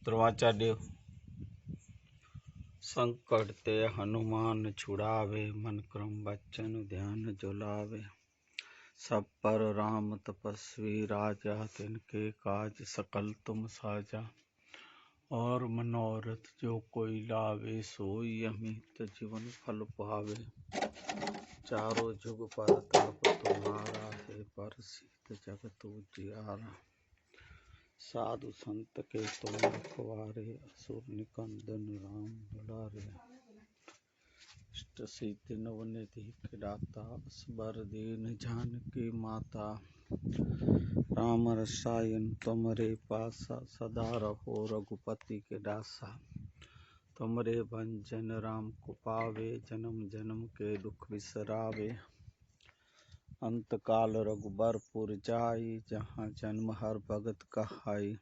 द्रोणाचार्य संकट ते हनुमान छुड़ावे, मन क्रम बच्चन ध्यान जुलावे। सब पर राम तपस्वी राजा, तिनके काज सकल तुम साजा। और मनोरथ जो कोई लावे, सोई अमित जीवन फल पावे। चारों जुग पर ताप तुम्हारा है, परसिद्ध जगत उजियारा। साधु संत के तुम रखवारे, असुर निकंदन राम दुलारे। इष्ट सिद्धि नवनिधि के दाता, असबर दीन जानकी माता। राम रसायन तुमरे पासा, सदा रहो रघुपति के दासा। तुमरे भंजन राम को पावे, जन्म जन्म के दुख बिसरावे। अंत काल रघुबरपुर जाई, जहाँ जन्म हर भगत कहाई।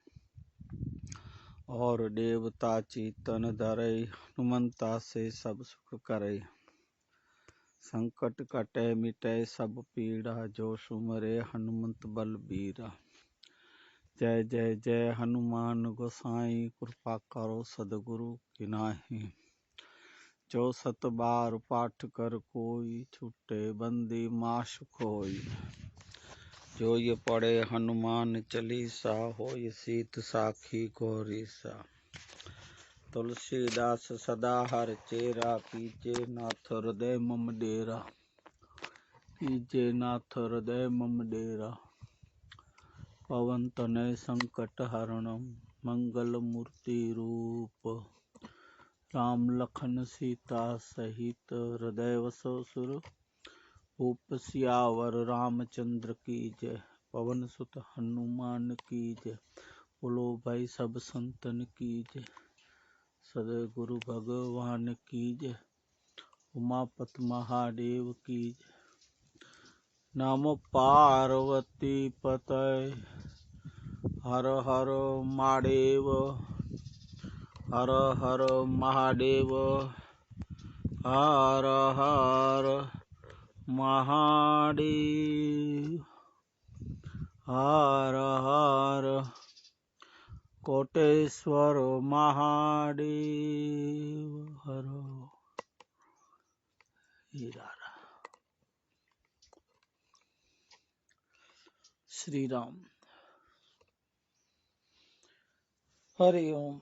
और देवता चीतन धरई, हनुमंता से सब सुख करई। संकट कटे मिटे सब पीड़ा, जो सुमरे हनुमंत बलबीरा। जय जय जय हनुमान गोसाई, कृपा करो सद्गुरु की नाहीं। जो सत बार पाठ कर कोई, छूटे बंदी मास खोई। जो ये पढ़े हनुमान चालीसा, होय सीत साखी गौरी सा। तुलसीदास सदा हर चेरा, कीजे नाथ हृदय मम डेरा। कीजे नाथ हृदय मम डेरा। पवन तनय संकट हरणम, मंगल मूर्ति रूप। राम लखन सीता सहित, हृदय वसो सुर भूप। सियावर रामचंद्र की जय, पवन सुत हनुमान की जय। बोलो भाई सब संतन की जय, सद्गुरु भगवान की जय। उमापति महादेव की जय। नमो पार्वती पतये, हर हर महादेव। हर हर महादेव, हर हर महादेव। हर हर कोटेश्वर महादेव। हर हीरा। श्री राम। हरि ओम।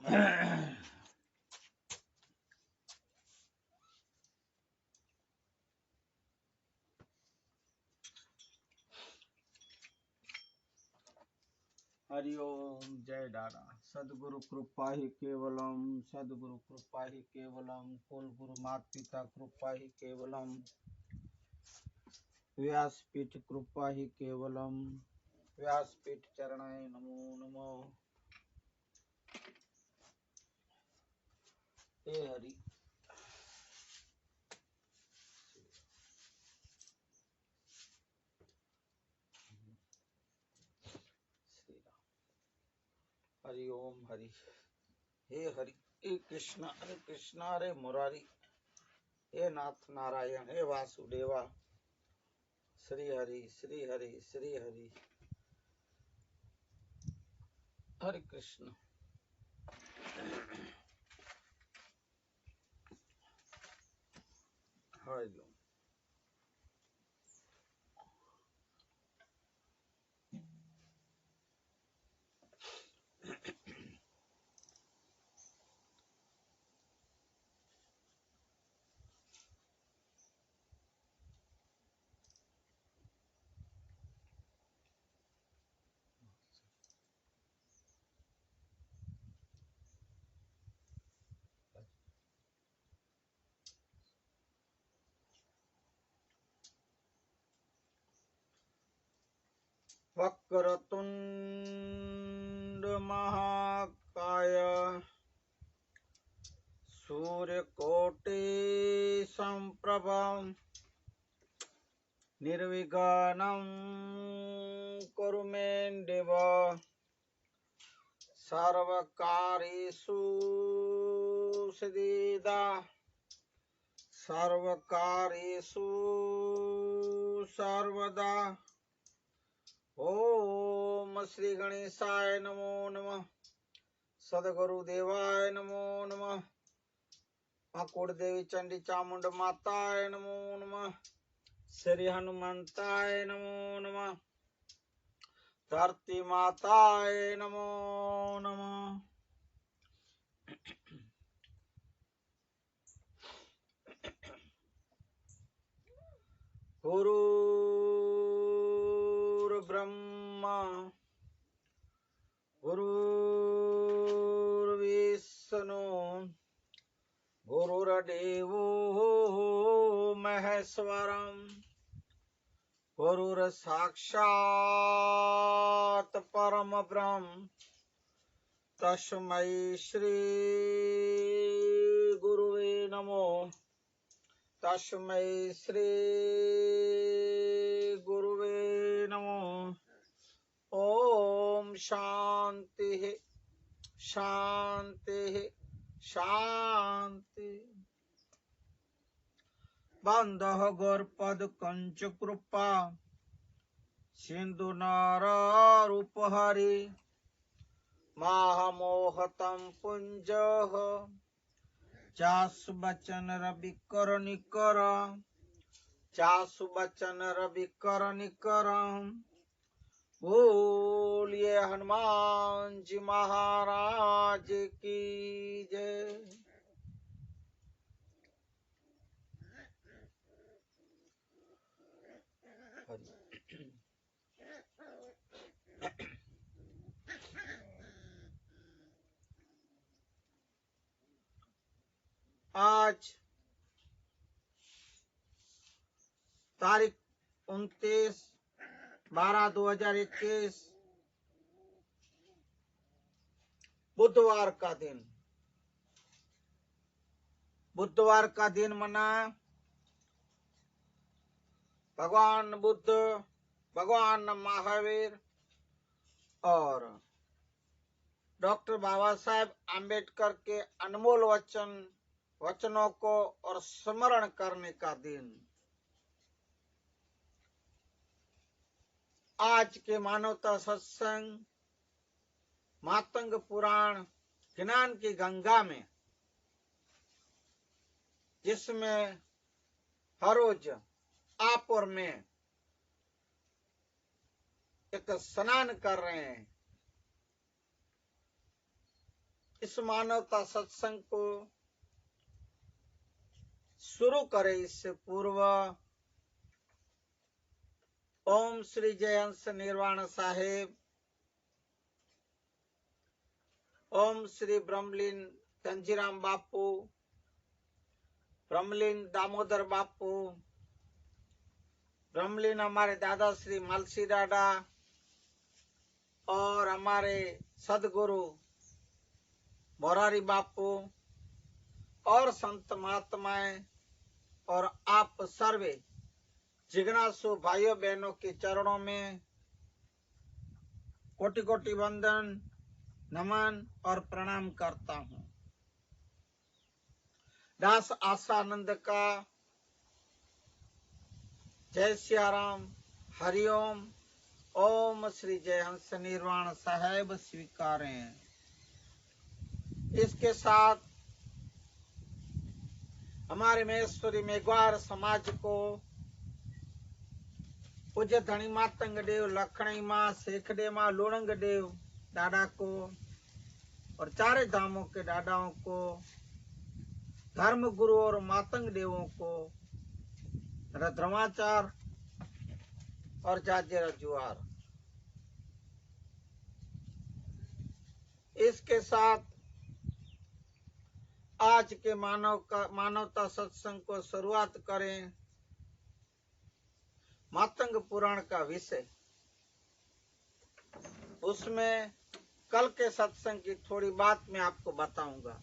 हरि ओम। जय दादा। सद्गुरु कृपा ही केवलम, सद्गुरु कृपा ही केवलम। कुल गुरु माता पिता कृपा ही केवलम। व्यासपीठ कृपा ही केवलम। व्यासपीठ चरणाय नमो नमो। हे हरि। हरि ओम हरि। हे हरि। हे कृष्णा हरे मुरारी। हे नाथ नारायण, हे वासुदेवा। श्री हरि श्री हरि श्री हरि। हरे कृष्ण। हरि ओम। वक्रतुंड महाकाय, सूर्यकोटि समप्रभ। निर्विघ्नं कुरु मे देव। सर्वकार्येषु सिद्धिदा। सर्वकार्येषु सर्वदा। ओम श्री गणेशाय नमो नमः। सदगुरुदेवाय नमो नमः। अकुड़ देवी चंडी चामुंड माताय नमो नमः। श्री हनुमंताय नमो नमः। धरती माताय नमो नमः। गुरुर्ब्रह्मा गुरुर्विष्णु गुरुर्देवो महेश्वरम गुरुर्साक्षात् परम ब्रह्म तस्मै श्री गुरुवे नमो। तस्मै श्री गुरुवे नमो। ओम शांति शांति शांति। बंधः गौरपद कंच कृपा सिंधु नारारूपहरि महामोहतम पुंजः चासु बचन रवि कर निकर चासु बचन रवि कर निकर। बोलिए हनुमान जी महाराज की जय। आज तारीख 29/12/2021 बुधवार का दिन। बुधवार का दिन मना भगवान बुद्ध, भगवान महावीर और डॉक्टर बाबा साहेब आम्बेडकर के अनमोल वचनों को और स्मरण करने का दिन। आज के मानवता सत्संग मातंग पुराण ज्ञान की गंगा में, जिसमें हर रोज आप और मैं एक स्नान कर रहे हैं, इस मानवता सत्संग को शुरू करें इससे पूर्व ओम श्री जयहंस निर्वाण साहेब, ओम श्री ब्रह्मलीन कंजीराम बापू, ब्रह्मलीन दामोदर बापू, ब्रह्मलीन हमारे दादा श्री मलसी डाडा और हमारे सदगुरु मोरारी बापू और संत महात्माएं और आप सर्वे जिज्ञासु भाइयों बहनों के चरणों में कोटि कोटि वंदन नमन और प्रणाम करता हूँ। दास आशानंद का जय सियाराम, हरिओम, ओम श्री जयहंस निर्वाण साहेब स्वीकारें। इसके साथ हमारे महेश्वरी मेघवार समाज को पूज्य धनी मातंग देव, लखणी माँ, शेखडे माँ, लोणंग देव दादा को और चारे धामों के दादाओं को, धर्म गुरु और मातंग देवों को रद्रमाचार और जाजे रजुआर। इसके साथ आज के मानवता सत्संग को शुरुआत करें मातंग पुराण का विषय। उसमें कल के सत्संग की थोड़ी बात मैं आपको बताऊंगा।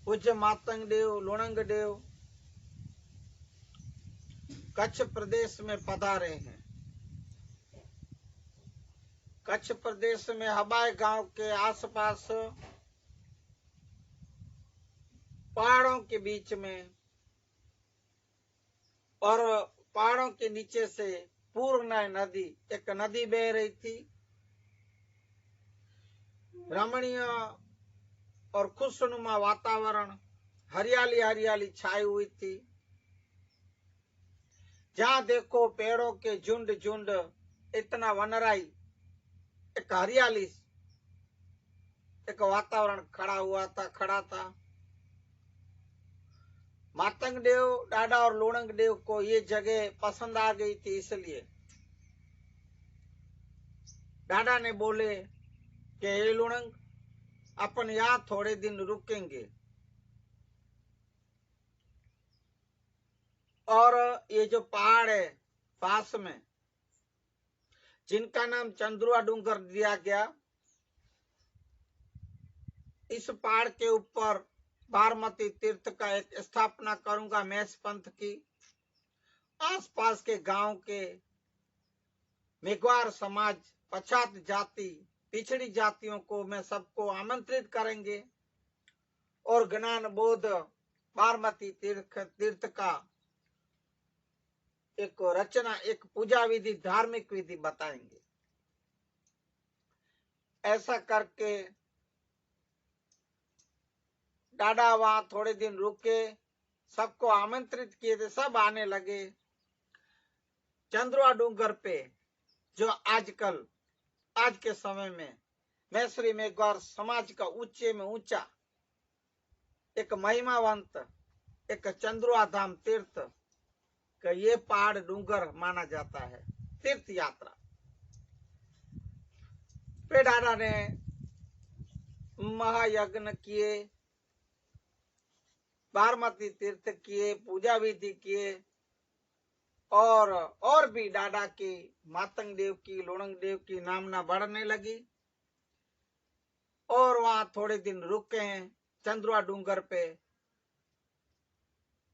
पूज्य मातंग देव, लोणंग देव कच्छ प्रदेश में पधारे हैं। कच्छ प्रदेश में हबाय गांव के आसपास पहाड़ों के बीच में और पहाड़ों के नीचे से पूर्णा नदी, एक नदी बह रही थी रमणीय और खुशनुमा वातावरण, हरियाली हरियाली छाई हुई थी। जहां देखो पेड़ों के झुंड झुंड, इतना वनराई, एक हरियाली, एक वातावरण खड़ा था। मातंग देव, डाडा और लोणंग देव को ये जगह पसंद आ गई थी, इसलिए डाडा ने बोले कि हे लोणंग, अपन यहाँ थोड़े दिन रुकेंगे और ये जो पहाड़ है पास में, जिनका नाम चंद्रुआ डूंगर दिया गया, इस पहाड़ के ऊपर बारमती तीर्थ का एक स्थापना करूंगा मैं इस पंथ की। आसपास के गांव के मेघवार समाज, पछात जाति, पिछड़ी जातियों को मैं सबको आमंत्रित करेंगे और ज्ञान बोध बारमती तीर्थ का एक रचना, एक पूजा विधि, धार्मिक विधि बताएंगे। ऐसा करके डाडा वहां थोड़े दिन रुके, सबको आमंत्रित किए थे, सब आने लगे। चंद्रुआ डूंगर पे, जो आजकल आज के समय में मैसरी मेघवार समाज का ऊंचे में ऊंचा एक महिमावंत एक चंद्रुआ धाम तीर्थ का ये पहाड़ डूंगर माना जाता है। तीर्थ यात्रा पे डाडा ने महायज्ञ किए, बारमती तीर्थ किए, पूजा विधि किए, और भी डाडा की, मातंग देव की, लोणंग देव की नामना बढ़ने लगी। और वहां थोड़े दिन रुके हैं चंद्रुआ डूंगर पे।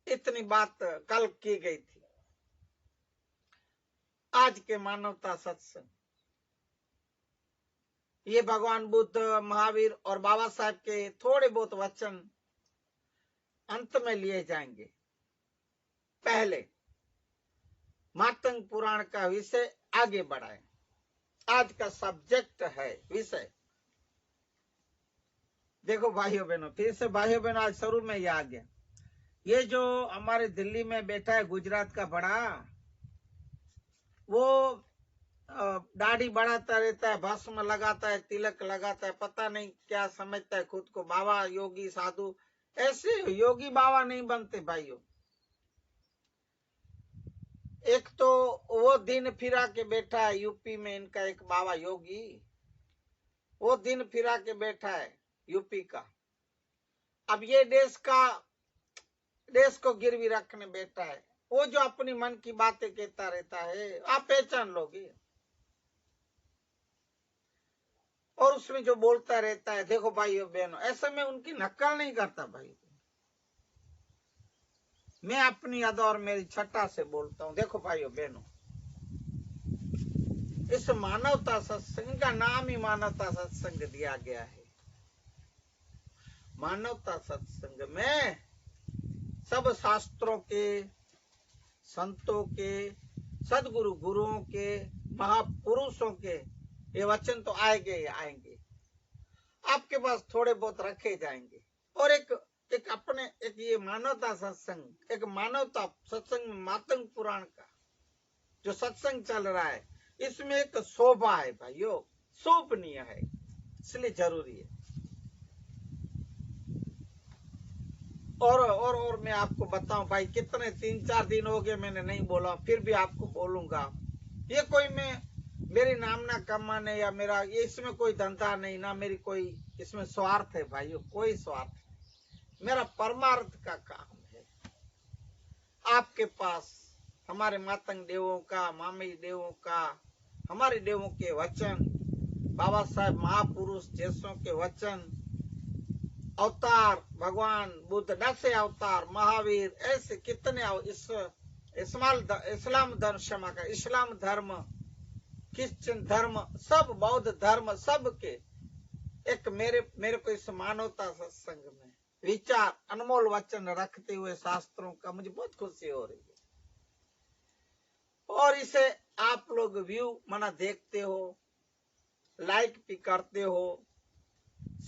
इतनी बात कल की गई थी। आज के मानवता सत्संग, ये भगवान बुद्ध, महावीर और बाबा साहब के थोड़े बहुत वचन अंत में लिए जाएंगे। पहले मातंग पुराण का विषय आगे बढ़ाए। आज का सब्जेक्ट है विषय। देखो भाइयों बहनों, फिर से भाइयों बहनों, आज शुरू में ये आ गया। ये जो हमारे दिल्ली में बैठा है गुजरात का बड़ा, वो दाढ़ी बढ़ाता रहता है, भस्म लगाता है, तिलक लगाता है, पता नहीं क्या समझता है खुद को, बाबा योगी साधु। ऐसे योगी बाबा नहीं बनते भाइयों। एक तो वो दिन फिरा के बैठा है यूपी में, इनका एक बाबा योगी, वो दिन फिरा के बैठा है यूपी का। अब ये देश को गिरवी रखने बैठा है। वो जो अपनी मन की बातें कहता रहता है, आप पहचान लोगे। और उसमें जो बोलता रहता है, देखो भाइयों बहनों, ऐसे में उनकी नकल नहीं करता भाई, मैं अपनी अदा और मेरी छठा से बोलता हूं। देखो भाइयों बहनों, इस मानवता सत्संग का नाम ही मानवता सत्संग दिया गया है। मानवता सत्संग में सब शास्त्रों के, संतों के, सदगुरु गुरुओं के, महापुरुषों के ये वचन तो आएंगे। आपके पास थोड़े बहुत रखे जाएंगे। और एक अपने एक ये मानवता सत्संग, एक मानवता सत्संग, मातंग पुराण का जो सत्संग चल रहा है, इसमें एक शोभा है भाइयों, शोभनीय है, इसलिए जरूरी है। और मैं आपको बताऊं भाई, कितने 3-4 दिन हो गए मैंने नहीं बोला, फिर भी आपको बोलूंगा। ये कोई मेरी नामना कमाने या मेरा ये इसमें कोई धंधा नहीं, ना मेरी कोई इसमें स्वार्थ है भाइयों, कोई स्वार्थ। मेरा परमार्थ का काम है आपके पास हमारे मातंग देवों का, मामी देवों का, हमारे देवों के वचन, बाबा साहब महापुरुष जैसों के वचन, अवतार, भगवान बुद्ध 10 अवतार, महावीर, ऐसे कितने इस्लाम धर्म, क्षमा का इस्लाम धर्म, क्रिश्चियन धर्म, सब बौद्ध धर्म, सब के एक मेरे को इस मानवता सत्संग में विचार, अनमोल वचन रखते हुए शास्त्रों का मुझे बहुत खुशी हो रही है। और इसे आप लोग व्यू मना देखते हो, लाइक भी करते हो,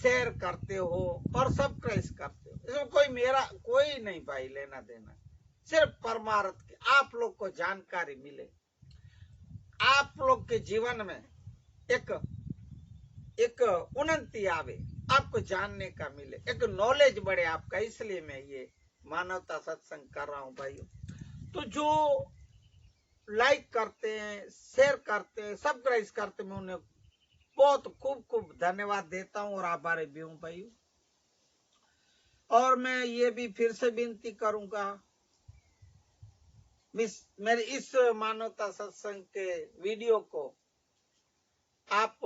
शेयर करते हो और सब्सक्राइब करते हो, इसमें कोई मेरा कोई नहीं भाई लेना देना, सिर्फ परमार्थ की आप लोग को जानकारी मिले, आप लोग के जीवन में एक एक उन्नति आवे, आपको जानने का मिले, एक नॉलेज बढ़े आपका, इसलिए मैं ये मानवता सत्संग कर रहा हूं भाइयों। तो जो लाइक करते हैं, शेयर करते हैं, सब्सक्राइब करते हैं, मैं उन्हें बहुत खूब खूब धन्यवाद देता हूं और आभारी भी हूं भाइयों। और मैं ये भी फिर से विनती करूंगा, मेरे इस मानवता सत्संग के वीडियो को आप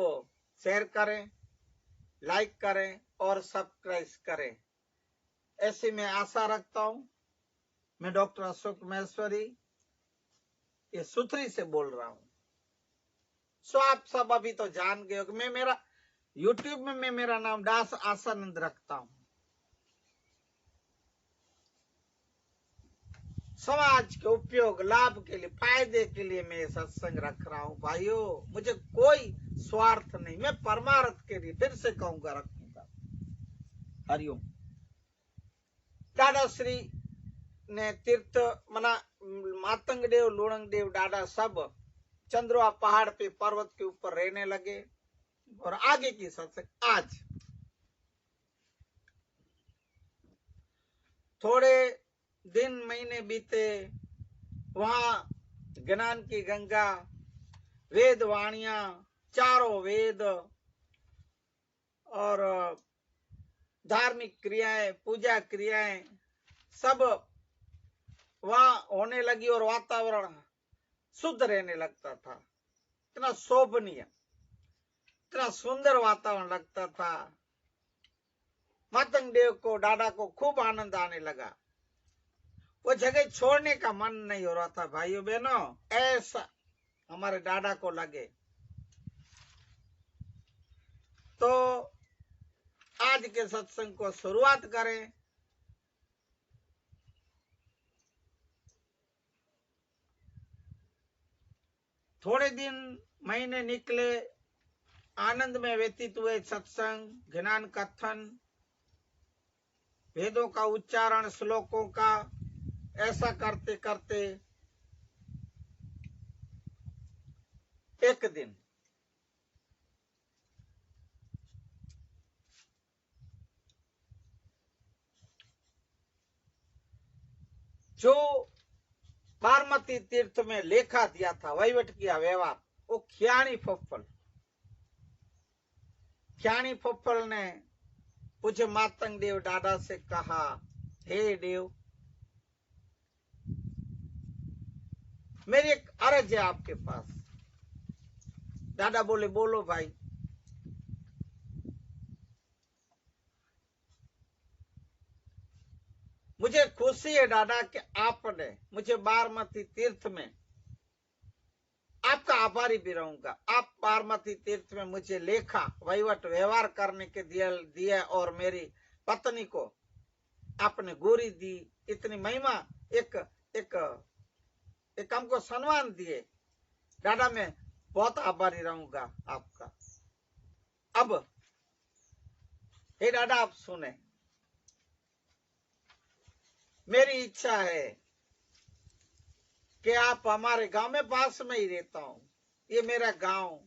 शेयर करें, लाइक करें और सब्सक्राइब करें, ऐसी मैं आशा रखता हूं। मैं डॉक्टर अशोक महेश्वरी ये सुथरी से बोल रहा हूं। सो आप सब अभी तो जान गए हो कि मैं मेरा यूट्यूब में मैं मेरा नाम दास आसानंद रखता हूं। समाज के उपयोग लाभ के लिए फायदे के लिए मैं सत्संग रख रहा हूं भाइयों, मुझे कोई स्वार्थ नहीं, मैं परमार्थ के लिए फिर से कहूंगा रखूंगा। हरिओम। दादा श्री ने तीर्थ मना मातंग देव लुणंग देव दादा सब चंद्रवा पहाड़ पे पर्वत के ऊपर रहने लगे और आगे की सत्संग आज थोड़े दिन महीने बीते, वहां ज्ञान की गंगा, वेद वाणियां, चारों वेद और धार्मिक क्रियाएं, पूजा क्रियाएं सब वहां होने लगी और वातावरण शुद्ध रहने लगता था। इतना शोभनीय, इतना सुंदर वातावरण लगता था। मातंग देव को, दादा को खूब आनंद आने लगा। वो जगह छोड़ने का मन नहीं हो रहा था भाइयों बहनों, ऐसा हमारे दादा को लगे। तो आज के सत्संग को शुरुआत करें। थोड़े दिन महीने निकले, आनंद में व्यतीत हुए, सत्संग, ज्ञान कथन, वेदों का उच्चारण, श्लोकों का, ऐसा करते करते एक दिन जो बारमती तीर्थ में लेखा दिया था, वहीवट किया व्यवहार, वो ख्याणी फुफ्फल ने पूछे मातंग देव दादा से कहा, हे देव, मेरी एक अर्ज है आपके पास। दादा बोले, बोलो भाई। मुझे खुशी है दादा कि आपने मुझे बारमती तीर्थ में, आपका आभारी भी रहूंगा, आप बारमती तीर्थ में मुझे लेखा वहीवट व्यवहार करने के दिया और मेरी पत्नी को आपने गोरी दी, इतनी महिमा, एक एक एक हमको सम्मान दिए। दादा मैं बहुत आभारी रहूंगा आपका। अब हे दादा आप सुने, मेरी इच्छा है कि आप हमारे गांव में, पास में ही रहता हूं, ये मेरा गांव,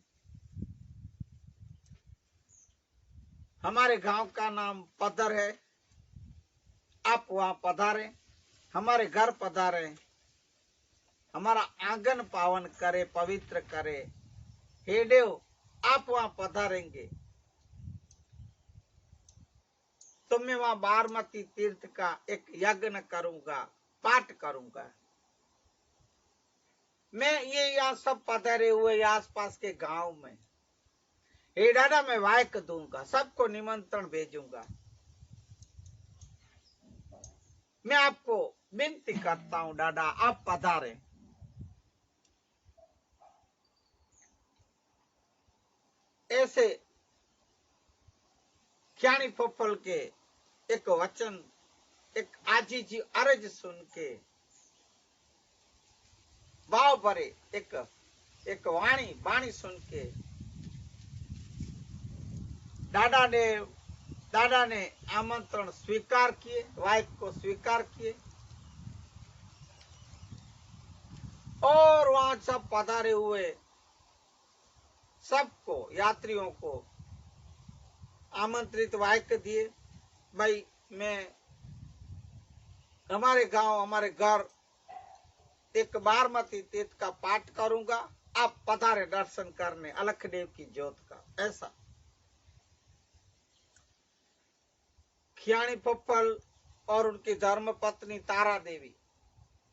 हमारे गांव का नाम पदर है, आप वहां पधारे, हमारे घर पधारे, हमारा आंगन पावन करे, पवित्र करे। हे देव, आप वहां पधारेंगे तो मैं वहां बारमती तीर्थ का एक यज्ञ करूंगा, पाठ करूंगा। मैं ये यहाँ सब पधारे हुए आसपास के गांव में, हे दादा मैं वायक दूंगा, सबको निमंत्रण भेजूंगा। मैं आपको विनती करता हूं दादा, आप पधारे। ऐसे ख्याणी फुफ्फल के एक वचन, एक आजीजी अर्ज सुन के, भाव भरे एक वाणी सुन के दादा ने दादा ने आमंत्रण स्वीकार किए, वाइफ को स्वीकार किए और वहां सब पधारे हुए सबको यात्रियों को आमंत्रित वाक्य दिए। भाई मैं हमारे गांव हमारे घर एक बारमती तीर्थ का पाठ करूंगा, आप पधारे दर्शन करने अलखदेव की ज्योत का। ऐसा खियाणी पप्पल और उनकी धर्म पत्नी तारा देवी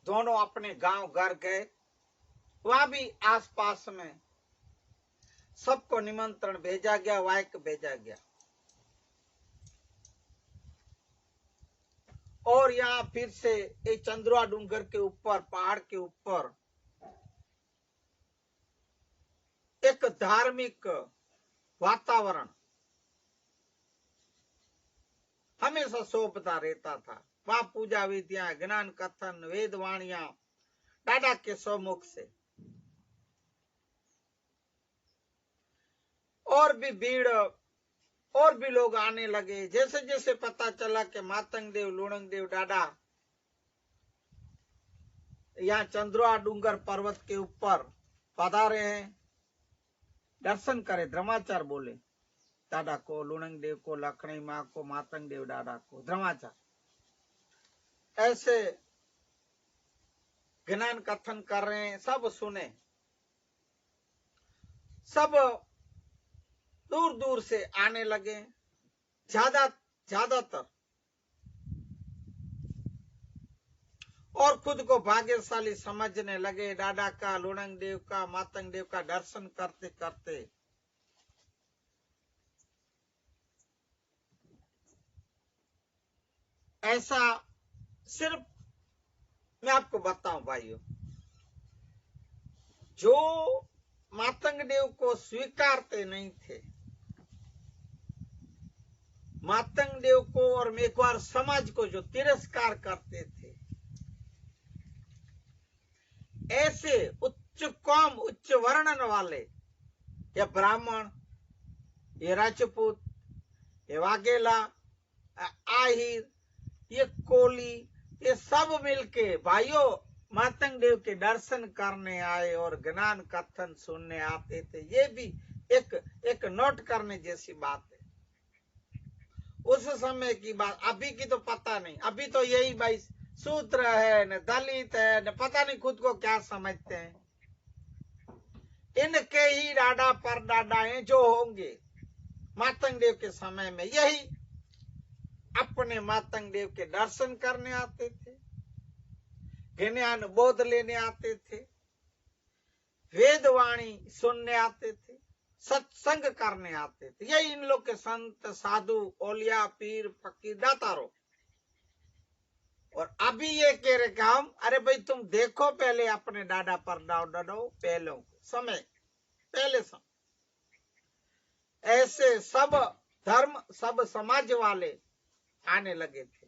दोनों अपने गांव घर गए। वहां भी आसपास में सबको निमंत्रण भेजा गया, वाक्य भेजा गया और यहाँ फिर से एक चंद्रुआ डूंगर के ऊपर, पहाड़ के ऊपर एक धार्मिक वातावरण हमेशा शोभता रहता था। वहां पूजा विधियां, ज्ञान कथन, वेद वाणियां दादा के सम्मुख से और भी भीड़ और भी लोग आने लगे। जैसे जैसे पता चला कि मातंग देव, लुणंग देव दादा यहाँ चंद्रुआ डूंगर पर्वत के ऊपर पधारे हैं, दर्शन करे, द्रमाचार बोले दादा को, लुणंग देव को, लखनी माँ को, मातंग देव दादा को द्रमाचार ऐसे ज्ञान कथन कर रहे हैं। सब सुने, सब दूर दूर से आने लगे, ज्यादातर और खुद को भाग्यशाली समझने लगे। दादा का, लुणंग देव का, मातंग देव का दर्शन करते करते ऐसा सिर्फ मैं आपको बताऊं भाइयों, जो मातंग देव को स्वीकारते नहीं थे, मातंग देव को और मेघवार समाज को जो तिरस्कार करते थे, ऐसे उच्च कौम, उच्च वर्णन वाले, ये ब्राह्मण, ये राजपूत, ये वाघेला, आहिर, ये कोली, ये सब मिलके भाइयों मातंग देव के दर्शन करने आए और ज्ञान कथन सुनने आते थे। ये भी एक नोट करने जैसी बात है। उस समय की बात, अभी की तो पता नहीं। अभी तो यही भाई सूत्र है, न दलित है, न पता नहीं खुद को क्या समझते हैं। इनके ही दादा परदादाएं जो होंगे मातंग देव के समय में, यही अपने मातंग देव के दर्शन करने आते थे, ज्ञान बोध लेने आते थे, वेदवाणी सुनने आते थे, सत्संग करने आते थे। ये इन लोग के संत, साधु, ओलिया, पीर, फकीर, दातारो। और अभी ये कह रहे कि हम, अरे भाई तुम देखो पहले अपने दादा परदादा पहले समय, पहले समय ऐसे सब धर्म, सब समाज वाले आने लगे थे।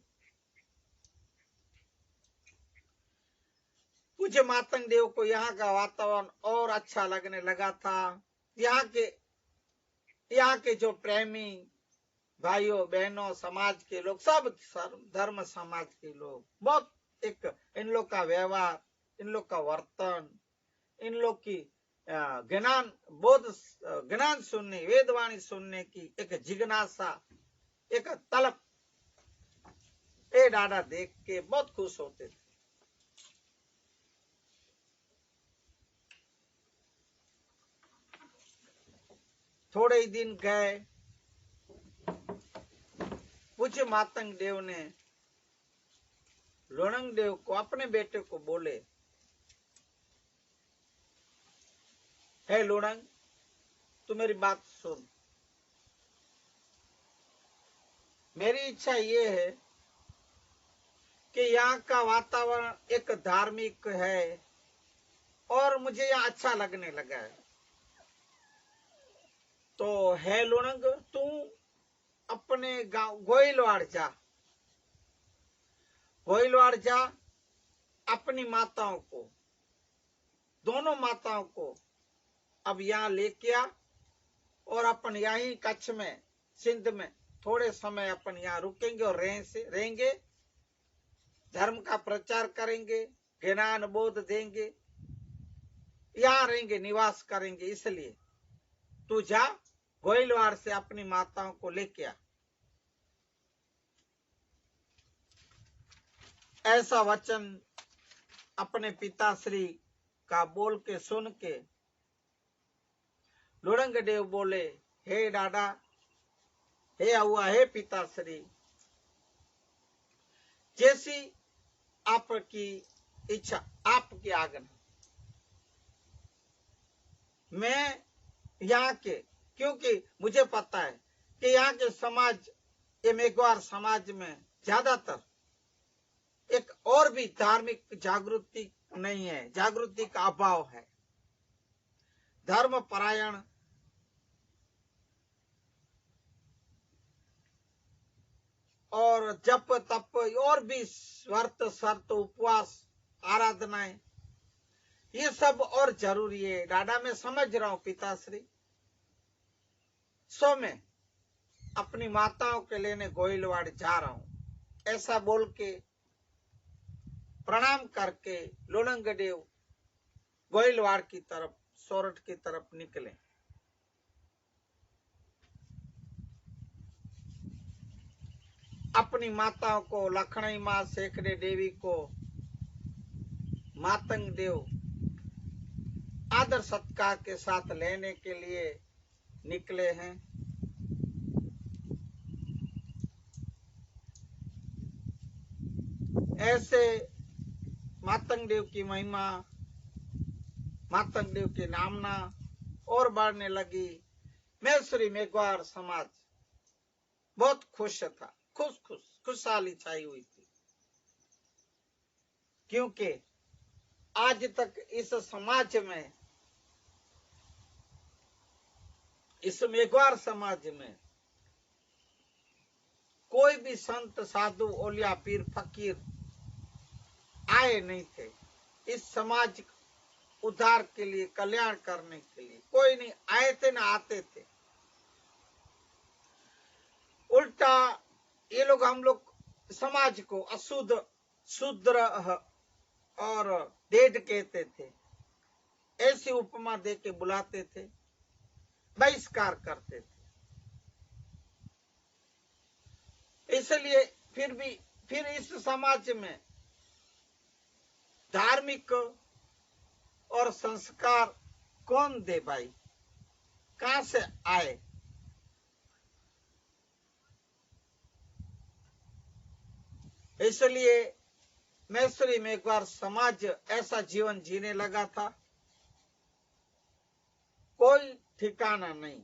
पूज्य मातंग देव को यहाँ का वातावरण और अच्छा लगने लगा था। यहाँ के जो प्रेमी भाइयों बहनों, समाज के लोग, सब धर्म समाज के लोग, बहुत एक इन लोग का व्यवहार, इन लोग का वर्तन, इन लोग की ज्ञान बोध, ज्ञान सुनने, वेदवाणी सुनने की एक जिज्ञासा, एक तलब, ये दादा देख के बहुत खुश होते थे। थोड़े ही दिन गए, पूज्य मातंग देव ने लुणंग देव को, अपने बेटे को बोले, हे लुणंग, तू मेरी बात सुन। मेरी इच्छा ये है कि यहाँ का वातावरण एक धार्मिक है और मुझे यहाँ अच्छा लगने लगा है। तो है लुणंग, तू अपने गांव गोइलवाड़ जा, गोइलवाड़ जा, अपनी माताओं को, दोनों माताओं को अब यहाँ लेके आ और अपन यहीं कच्छ में, सिंध में थोड़े समय अपन यहाँ रुकेंगे और रहेंगे, धर्म का प्रचार करेंगे, ज्ञान बोध देंगे, यहाँ रहेंगे, निवास करेंगे। इसलिए तू जा गोइलवाड़ से अपनी माताओं को लेके आ। ऐसा वचन अपने पिताश्री का बोल के सुन के लुड़ंगदेव बोले, हे दादा, हे अहुआ, हे पिताश्री, जैसी आपकी इच्छा, आपकी आज्ञा। मैं यहाँ के, क्योंकि मुझे पता है कि यहाँ के समाज, ये मेघवार समाज में ज्यादातर एक और भी धार्मिक जागृति नहीं है, जागृति का अभाव है। धर्म परायण और जप तप और भी व्रत शर्त उपवास आराधनाएं, ये सब और जरूरी है। दादा मैं समझ रहा हूं पिताश्री, सो मैं अपनी माताओं के लेने गोइलवाड़ जा रहा हूं। ऐसा बोल के प्रणाम करके लुड़ंगदेव गोइलवाड़ की तरफ, सोरठ की तरफ निकले। अपनी माताओं को, लखनई माँ, शेखड़े देवी को, मातंग देव आदर सत्कार के साथ लेने के लिए निकले हैं। ऐसे मातंग देव की महिमा, मातंग देव की नामना और बढ़ने लगी। मैसूरी मेघवार समाज बहुत खुश था, खुशहाली छाई हुई थी, क्योंकि आज तक इस समाज में, इस मेघवार समाज में कोई भी संत, साधु, औलिया, पीर, फकीर आए नहीं थे इस समाज उद्धार के लिए, कल्याण करने के लिए। कोई नहीं आए थे, ना आते थे। उल्टा ये लोग, हम लोग समाज को अशुद्ध, शूद्र और डेढ़ कहते थे। ऐसी उपमा दे के बुलाते थे, बहिष्कार करते थे। इसलिए फिर इस समाज में धार्मिक और संस्कार कौन दे भाई, कहां से आए? इसलिए मैसूरी मेघवार समाज ऐसा जीवन जीने लगा था, कोई ठिकाना नहीं,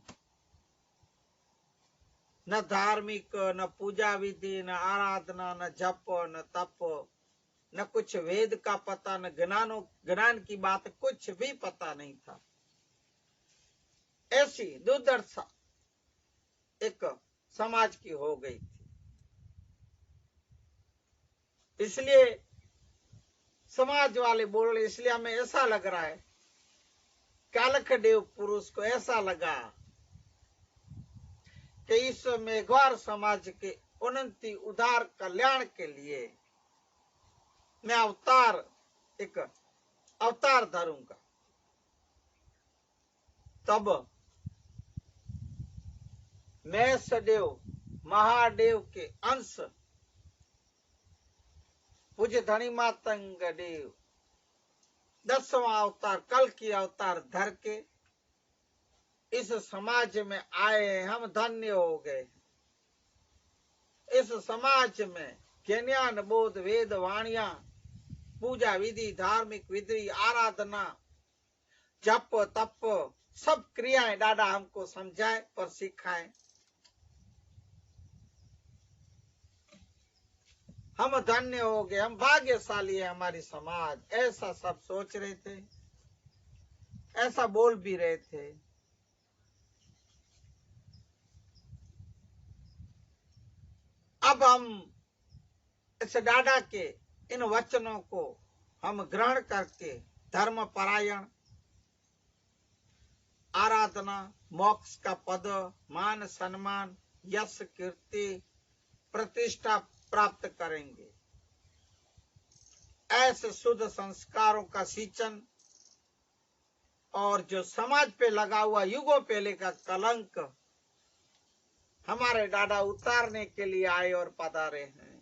न धार्मिक, न पूजा विधि, न आराधना, न जप, न तप, न कुछ वेद का पता, न ज्ञान की बात कुछ भी पता नहीं था। ऐसी दुर्दशा एक समाज की हो गई थी। इसलिए समाज वाले बोल रहे, इसलिए हमें ऐसा लग रहा है, कालखदेव पुरुष को ऐसा लगा कि इस मेघवार समाज के उन्नति, उद्धार, कल्याण के लिए मैं एक अवतार धरूंगा। तब मैसदेव महादेव के अंश पूज्य धनी मातंग देव 10वां अवतार, कल की अवतार धर के इस समाज में आए। हम धन्य हो गए। इस समाज में ज्ञान बोध, वेद वाणियां, पूजा विधि, धार्मिक विधि, आराधना, जप तप, सब क्रियाएं दादा हमको समझाए और सिखाए। हम धन्य हो गए, हम भाग्यशाली है, हमारी समाज। ऐसा सब सोच रहे थे, ऐसा बोल भी रहे थे। अब हम इस दादा के इन वचनों को हम ग्रहण करके धर्म परायण, आराधना, मोक्ष का पद, मान सम्मान, यश कीर्ति प्रतिष्ठा प्राप्त करेंगे। ऐसे शुद्ध संस्कारों का सिंचन और जो समाज पे लगा हुआ युगों पहले का कलंक हमारे दादा उतारने के लिए आए और पधारे हैं।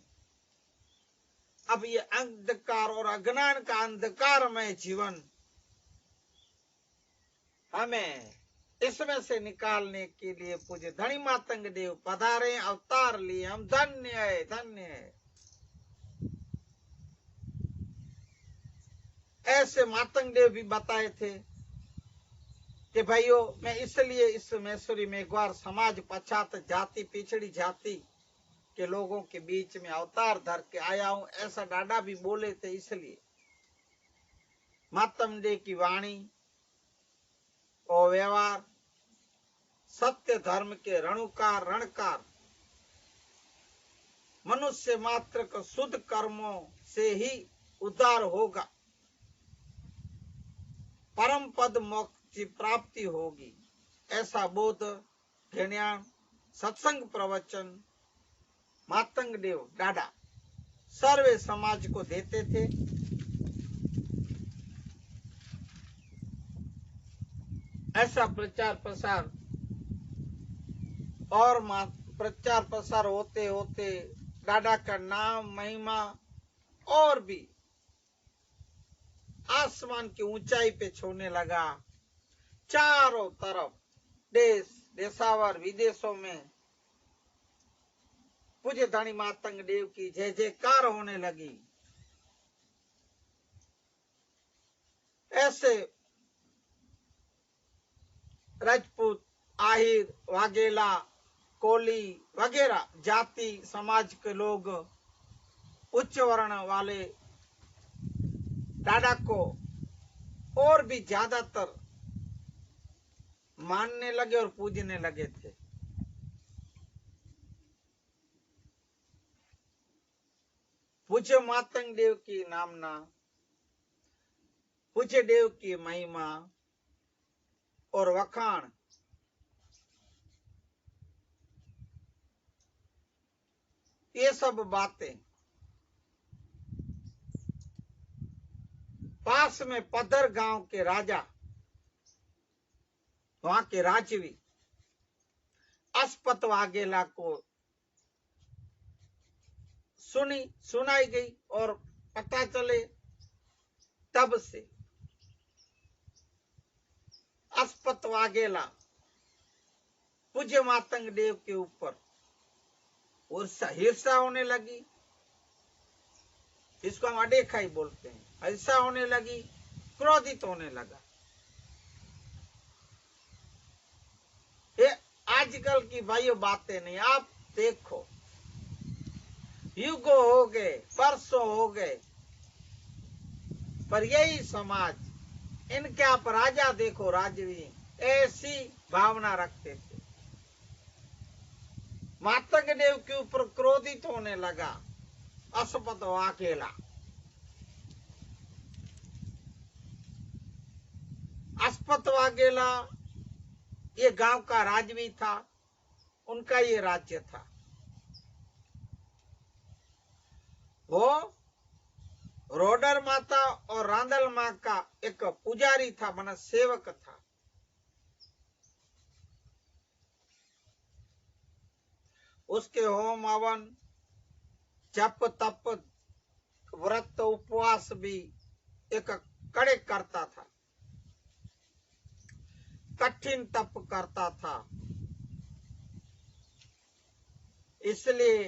अब ये अंधकार और अज्ञान का अंधकारमय जीवन हमें इसमें से निकालने के लिए पूज्य धनी मातंग देव पधारे, अवतार लिए। हम धन्य है, धन्य है। ऐसे मातंग देव भी बताए थे कि भाइयों, मैं इसलिए इस मैसूरी मेघवार समाज पछात जाति पिछड़ी जाति के लोगों के बीच में अवतार धर के आया हूं, ऐसा डाडा भी बोले थे। इसलिए मातंग देव की वाणी और व्यवहार सत्य धर्म के रणुकार रणकार, मनुष्य मात्र को शुद्ध कर्मों से ही उद्धार होगा, परम पद मोक्ष की प्राप्ति होगी, ऐसा बोध ज्ञान सत्संग प्रवचन मातंग देव डाडा सर्वे समाज को देते थे। ऐसा प्रचार प्रसार और प्रचार प्रसार होते होते डाडा का नाम महिमा और भी आसमान की ऊंचाई पे छूने लगा। चारों तरफ देश देशावर विदेशों में पूज्य धनी मातंग देव की जय जयकार होने लगी। ऐसे राजपूत, आहिर, वाघेला, कोली वगैरह जाति समाज के लोग उच्च वर्ण वाले डाडा को और भी ज्यादातर मानने लगे और पूजने लगे थे। पूज्य मातंग देव की नामना, पूज्य देव की महिमा और वखाण ये सब बातें पास में पदर गांव के राजा, वहां के राजवी अस्पत वाघेला को सुनाई गई और पता चले। तब से अस्पत वाघेला पूज्य मातंग देव के ऊपर ईर्षा होने लगी। इसको हम अडेखा ही बोलते हैं। ईर्षा होने लगी, क्रोधित होने लगा। ये आजकल की भाइयों बातें नहीं। आप देखो, युगों हो गए, वर्षों हो गए, पर यही समाज, इनके आप राजा देखो, राजवी ऐसी भावना रखते थे। मातंग देव के ऊपर क्रोधित होने लगा अस्पत वाघेला। अस्पत वाघेला ये गांव का राजवी था, उनका ये राज्य था। वो रोडर माता और रांदल माँ का एक पुजारी था, माना सेवक था। उसके होम हवन जप तप व्रत उपवास भी एक कड़े करता था, कठिन तप करता था। इसलिए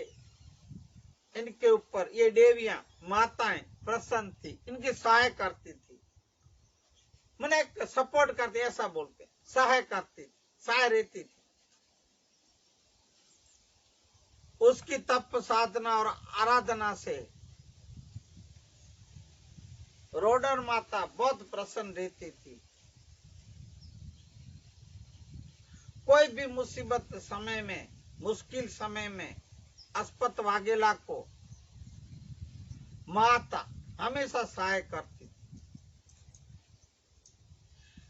इनके ऊपर ये देवियां माताएं प्रसन्न थी, इनकी सहाय करती थी, मैंने सपोर्ट करती, ऐसा बोलते, सहाय करती, सहाय रहती थी। उसकी तप साधना और आराधना से रोडर माता बहुत प्रसन्न रहती थी। कोई भी मुसीबत समय में, मुश्किल समय में अस्पत वाघेला को माता हमेशा सहाय करती थी।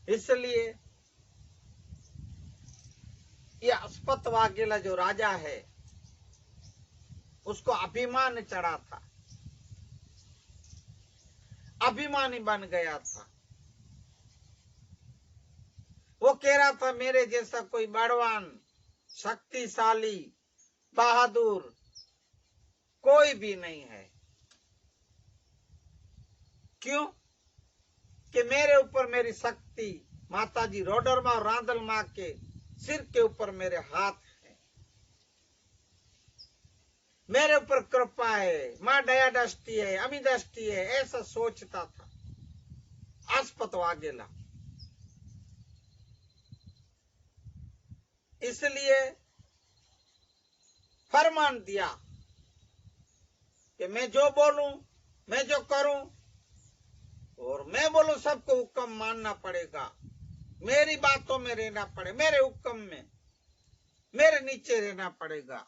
इसलिए ये अस्पत वाघेला जो राजा है उसको अभिमान चढ़ा था, अभिमानी बन गया था। वो कह रहा था मेरे जैसा कोई बड़वान, शक्तिशाली, बहादुर कोई भी नहीं है। क्यों? कि मेरे ऊपर मेरी शक्ति, माताजी रोडरमा और रांदल माँ के सिर के ऊपर मेरे हाथ हैं, मेरे ऊपर कृपा है, माँ दया दृष्टि है, अमी दृष्टि है, ऐसा सोचता था अस्पत वाघेला। इसलिए फरमान दिया कि मैं जो बोलूं, मैं जो करूं, और मैं बोलूं सबको हुक्म मानना पड़ेगा, मेरी बातों में रहना पड़े, मेरे हुक्म में, मेरे नीचे रहना पड़ेगा।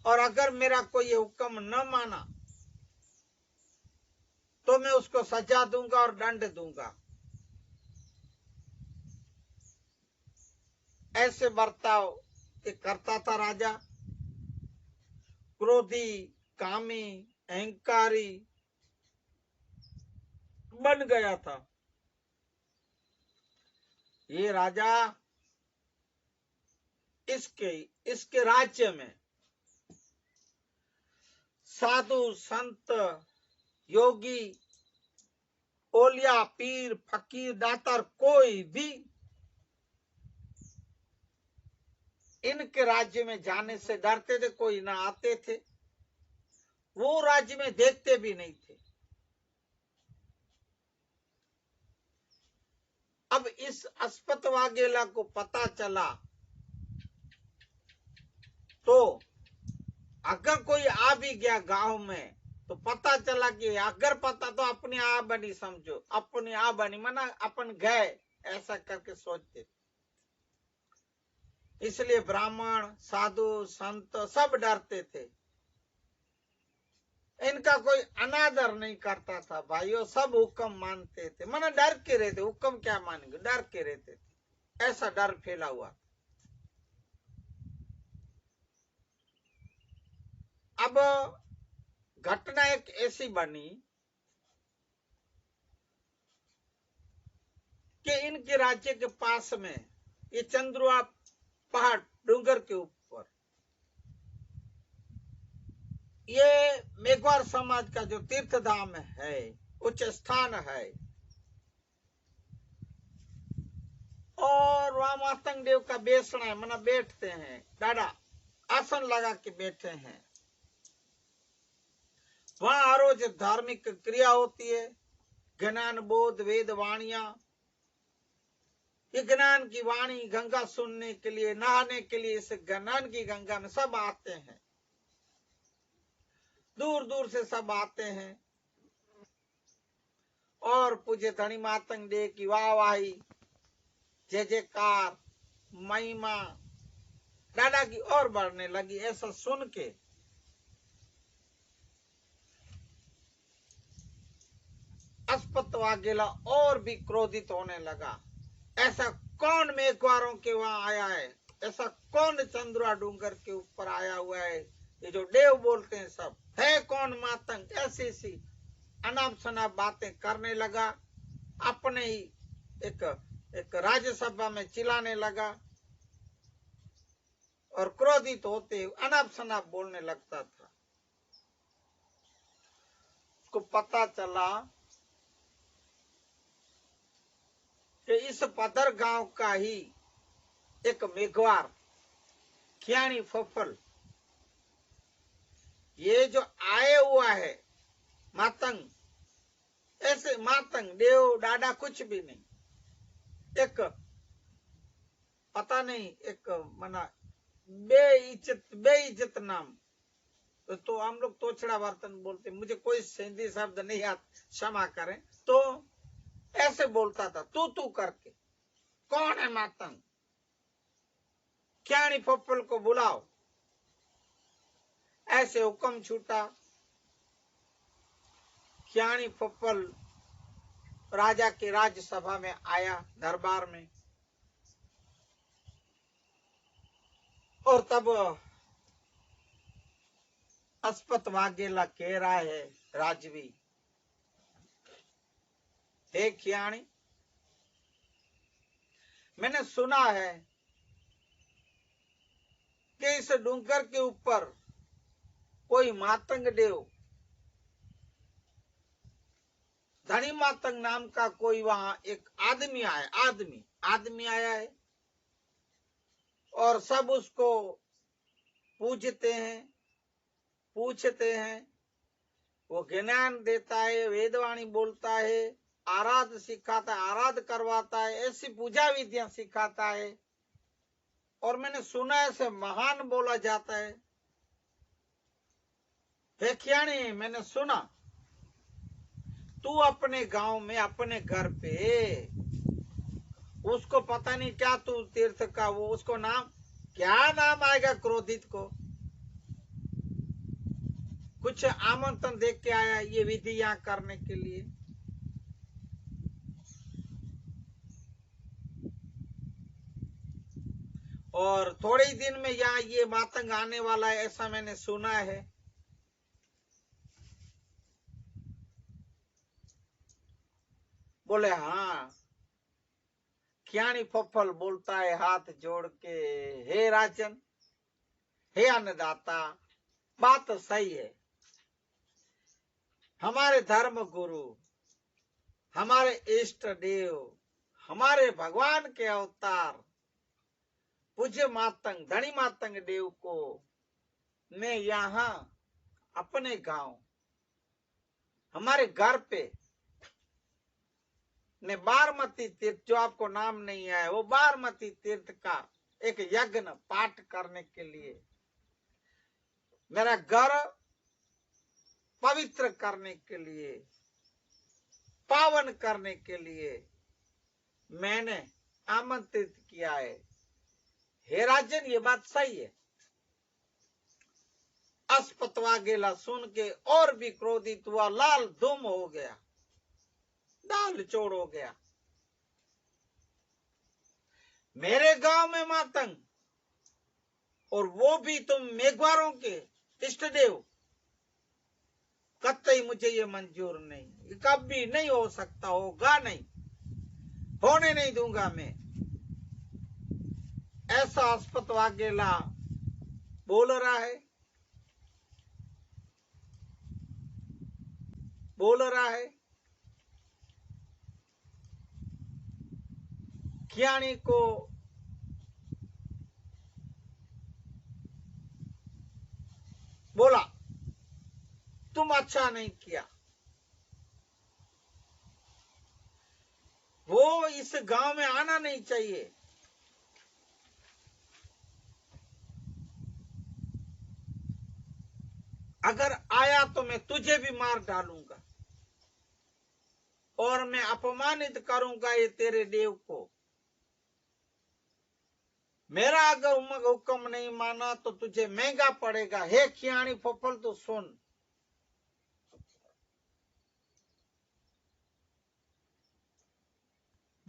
और अगर मेरा कोई हुक्म न माना तो मैं उसको सजा दूंगा और दंड दूंगा। ऐसे बर्ताव करता था राजा। क्रोधी, कामी, अहंकारी बन गया था ये राजा। इसके राज्य में साधु, संत, योगी, ओलिया, पीर, फकीर, दातार कोई भी इनके राज्य में जाने से डरते थे, कोई ना आते थे, वो राज्य में देखते भी नहीं थे। अब इस अस्पत वाघेला को पता चला तो अगर कोई आ भी गया गांव में तो पता चला कि अगर पता तो अपनी आ बनी समझो, अपनी आ बनी मना अपन गए, ऐसा करके सोचते। इसलिए ब्राह्मण, साधु, संत सब डरते थे, इनका कोई अनादर नहीं करता था। भाइयों सब हुक्म मानते थे, मना डर के रहते, हुक्म क्या मानेंगे, डर के रहते थे, ऐसा डर फैला हुआ। अब घटना एक ऐसी बनी कि इनके राज्य के पास में ये चंद्रुआ पहाड़ डूंगर के ऊपर ये मेघवार समाज का जो तीर्थ धाम है, उच्च स्थान है, और वहां मातंग देव का बेसना है, मना बैठते हैं, दादा आसन लगा के बैठे हैं। वहां हर रोज धार्मिक क्रिया होती है, ज्ञान बोध वेद वाणियां। ये ज्ञान की वाणी गंगा सुनने के लिए, नहाने के लिए इस ज्ञान की गंगा में सब आते हैं, दूर दूर से सब आते हैं। और पूज्य धनी मातंग देव की वाहवाही, जय जयकार, महिमा दादा की और बढ़ने लगी। ऐसा सुन के अस्पत वाघेला और भी क्रोधित होने लगा। ऐसा कौन मेघवारों के वहां आया है, ऐसा कौन चंद्रुआ डूंगर के ऊपर आया हुआ है, ये जो देव बोलते हैं सब है कौन मातंग, ऐसी सी अनाप शनाप बातें करने लगा। अपने ही एक राज्यसभा में चिल्लाने लगा और क्रोधित होते अनाप शनाप बोलने लगता था। उसको पता चला कि इस पदर गांव का ही एक मेघवार खियाणी फफल, ये जो आए हुआ है मातंग, ऐसे मातंग देव दादा कुछ भी नहीं, एक पता नहीं, एक मना बेइज्जत नाम, तो हम लोग तोछड़ा बर्तन बोलते, मुझे कोई सिंधी शब्द नहीं आता, क्षमा करें। तो ऐसे बोलता था तू करके, कौन है मातंग, खियाणी फफल को बुलाओ। ऐसे हुक्म छूटा। खियाणी फफल राजा के राज्यसभा में आया, दरबार में। और तब अस्पत वाघेला कह रहा है, राजवी, हे खियाणी, मैंने सुना है कि इस डूंगर के ऊपर कोई मातंग देव, धनी मातंग नाम का कोई वहां एक आदमी आया है और सब उसको पूछते हैं, वो ज्ञान देता है, वेदवाणी बोलता है, आराध सिखाता है, आराध करवाता है, ऐसी पूजा विधियां सिखाता है। और मैंने सुना ऐसे महान बोला जाता है। खियाणी, मैंने सुना तू अपने गांव में अपने घर पे, उसको पता नहीं क्या तू तीर्थ का वो उसको नाम क्या नाम आएगा, क्रोधित को कुछ आमंत्रण दे के आया ये विधि यहाँ करने के लिए। और थोड़े ही दिन में यहाँ ये मातंग आने वाला है, ऐसा मैंने सुना है। बोले हाँ। खियाणी फफल बोलता है हाथ जोड़ के, हे राजन, हे अन्नदाता, बात सही है। हमारे धर्म गुरु, हमारे इष्ट देव, हमारे भगवान के अवतार पूज्य मातंग, धनी मातंग देव को ने यहाँ अपने गांव, हमारे घर पे ने बारमती तीर्थ, जो आपको नाम नहीं आया, वो बारमती तीर्थ का एक यज्ञ पाठ करने के लिए, मेरा घर पवित्र करने के लिए, पावन करने के लिए मैंने आमंत्रित किया है। हे राजन, ये बात सही है। अस्पत वाघेला सुन के और भी क्रोधित हुआ, लाल धूम हो गया, दाल चोड़ हो गया। मेरे गांव में मातंग, और वो भी तुम मेघवारों के इष्ट देव, कतई मुझे ये मंजूर नहीं, कभी नहीं हो सकता, होगा नहीं, होने नहीं दूंगा मैं। ऐसा अस्पत वाघेला बोल रहा है, खियाणी को बोला तुम अच्छा नहीं किया, वो इस गांव में आना नहीं चाहिए। अगर आया तो मैं तुझे भी मार डालूंगा और मैं अपमानित करूंगा ये तेरे देव को। मेरा अगर हुक्म नहीं माना तो तुझे महंगा पड़ेगा। हे खियाणी फफल, तो सुन,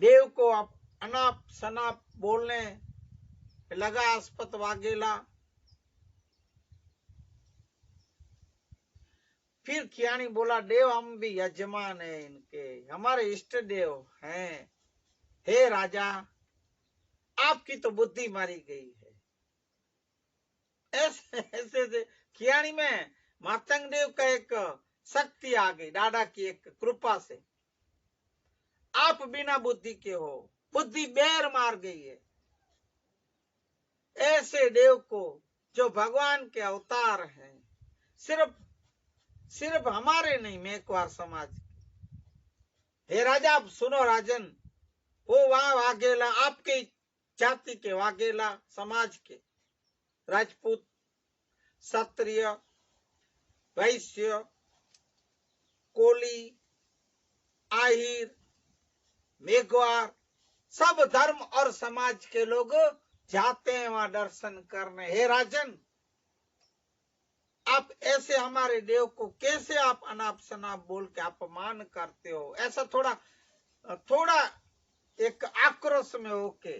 देव को अनाप शनाप बोलने लगा अस्पत वाघेला। फिर खियाणी बोला, देव हम भी यजमान है इनके, हमारे इष्ट देव हैं। हे राजा, आपकी तो बुद्धि मारी गई है। ऐसे ऐसे खियाणी में मातंग देव का एक शक्ति आ गई, दादा की एक कृपा से। आप बिना बुद्धि के हो, बुद्धि बैर मार गई है। ऐसे देव को जो भगवान के अवतार हैं, सिर्फ हमारे नहीं, मेघवार समाज के। हे राजा, आप सुनो राजन, वो वहां वाघेला, आपके जाति के वाघेला समाज के राजपूत, क्षत्रिय, वैश्य, कोली, आहिर, मेघवार, सब धर्म और समाज के लोग जाते हैं वहां दर्शन करने। हे राजन, आप ऐसे हमारे देव को कैसे आप अनाप शनाप बोल के अपमान करते हो? ऐसा थोड़ा एक आक्रोश में होके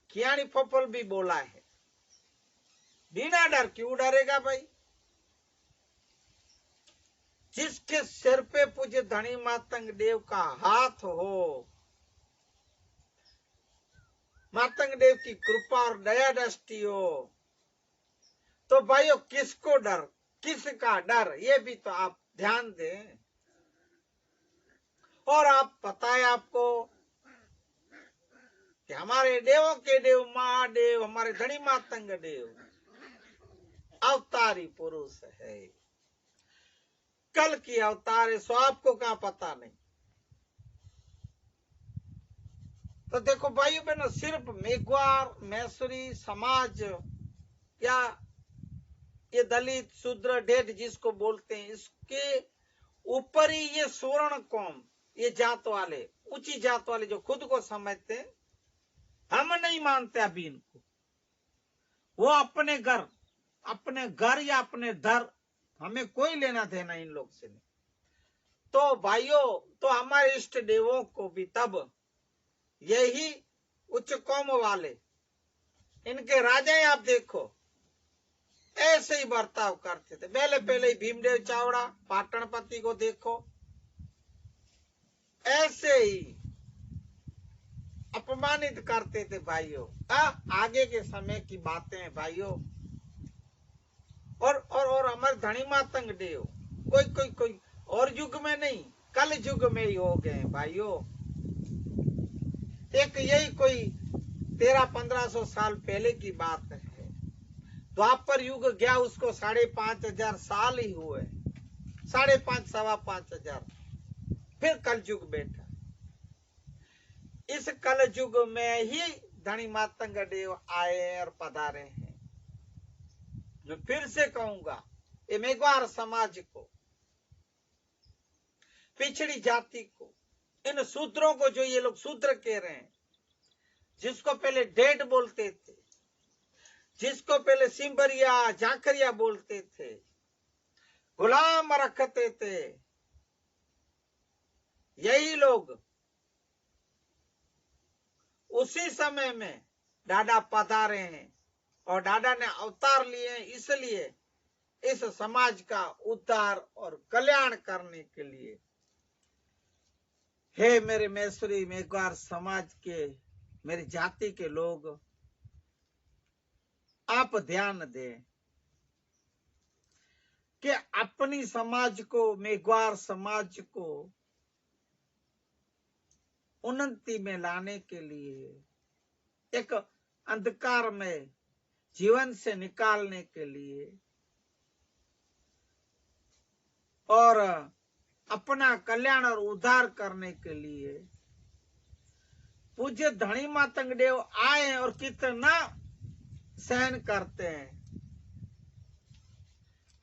खियाणी फफल भी बोला है। बिना डर क्यों डरेगा भाई? जिसके सिर पे पूज्य धनी मातंग देव का हाथ हो, मातंग देव की कृपा और दया दृष्टि हो, तो भाइयों किसको डर, किसका डर, ये भी तो आप ध्यान दें। और आप पता है आपको कि हमारे देवों के देव महादेव, हमारे धनी मातंग देव अवतारी पुरुष है, कल की अवतार है, सो आपको क्या पता नहीं। तो देखो भाइयों बहनों, सिर्फ मेघवार मैसूरी समाज या ये दलित शूद्र डेट जिसको बोलते हैं, इसके ऊपर ही ये स्वर्ण कौम, ये जात वाले, ऊंची जात वाले जो खुद को समझते हैं, हम नहीं मानते अभी इनको। वो अपने घर या अपने दर, हमें कोई लेना देना इन लोग से नहीं। तो भाइयों, तो हमारे इष्ट देवों को भी तब यही उच्च कौम वाले, इनके राजा आप देखो ऐसे ही बर्ताव करते थे। पहले पहले ही भीमदेव चावड़ा पाटनपति को देखो, ऐसे ही अपमानित करते थे भाइयों। आगे के समय की बातें हैं भाइयों। और हमारे धनी मातंग देव कोई और युग में नहीं, कल युग में ही हो गए भाइयों। एक यही कोई 1300-1500 साल पहले की बात है। द्वापर युग गया, उसको 5,500 साल ही हुए, 5,500-5,500। फिर कल युग बैठा। इस कल युग में ही धनी मातंग देव आए और पधारे हैं। मैं फिर से कहूंगा, ये मेघवार समाज को, पिछड़ी जाति को, इन शूद्रों को, जो ये लोग शूद्र कह रहे हैं, जिसको पहले डेड बोलते थे, जिसको पहले सिंबरिया जाकरिया बोलते थे, गुलाम रखते थे, यही लोग उसी समय में दादा पधारे हैं। और दादा ने अवतार लिए हैं इसलिए, इस समाज का उद्धार और कल्याण करने के लिए। हे मेरे मैसूरी मेघवार समाज के, मेरी जाति के लोग, आप ध्यान दें कि अपनी समाज को, मेघवार समाज को उन्नति में लाने के लिए, एक अंधकार में जीवन से निकालने के लिए और अपना कल्याण और उद्धार करने के लिए पूज्य धनी मातंग देव आए और कितना सहन करते हैं,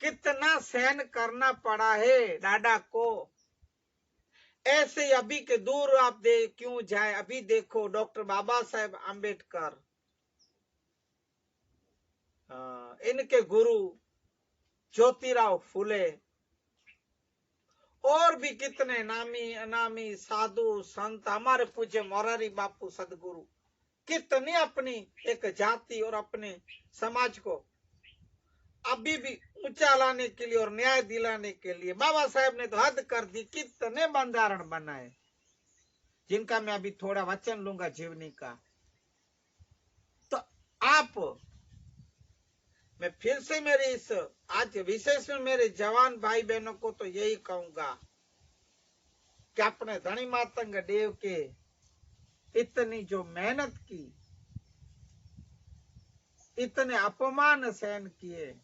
कितना सहन करना पड़ा है दादा को। ऐसे अभी के दूर आप क्यों जाए, अभी देखो डॉक्टर बाबा साहेब आम्बेडकर, इनके गुरु ज्योतिराव फुले, और भी कितने नामी अनामी साधु संत, हमारे पूज्य मोरारी बापू सदगुरु, कितने अपनी एक जाति और अपने समाज को अभी भी ऊंचा लाने के लिए और न्याय दिलाने के लिए बाबा साहेब ने तो हद कर दी। कितने बंधारण बनाए, जिनका मैं अभी थोड़ा वचन लूंगा जीवनी का। तो आप, मैं फिर से मेरे इस आज विशेष में मेरे जवान भाई बहनों को तो यही कहूंगा कि अपने धनी मातंग देव के इतनी जो मेहनत की, इतने अपमान सहन किए,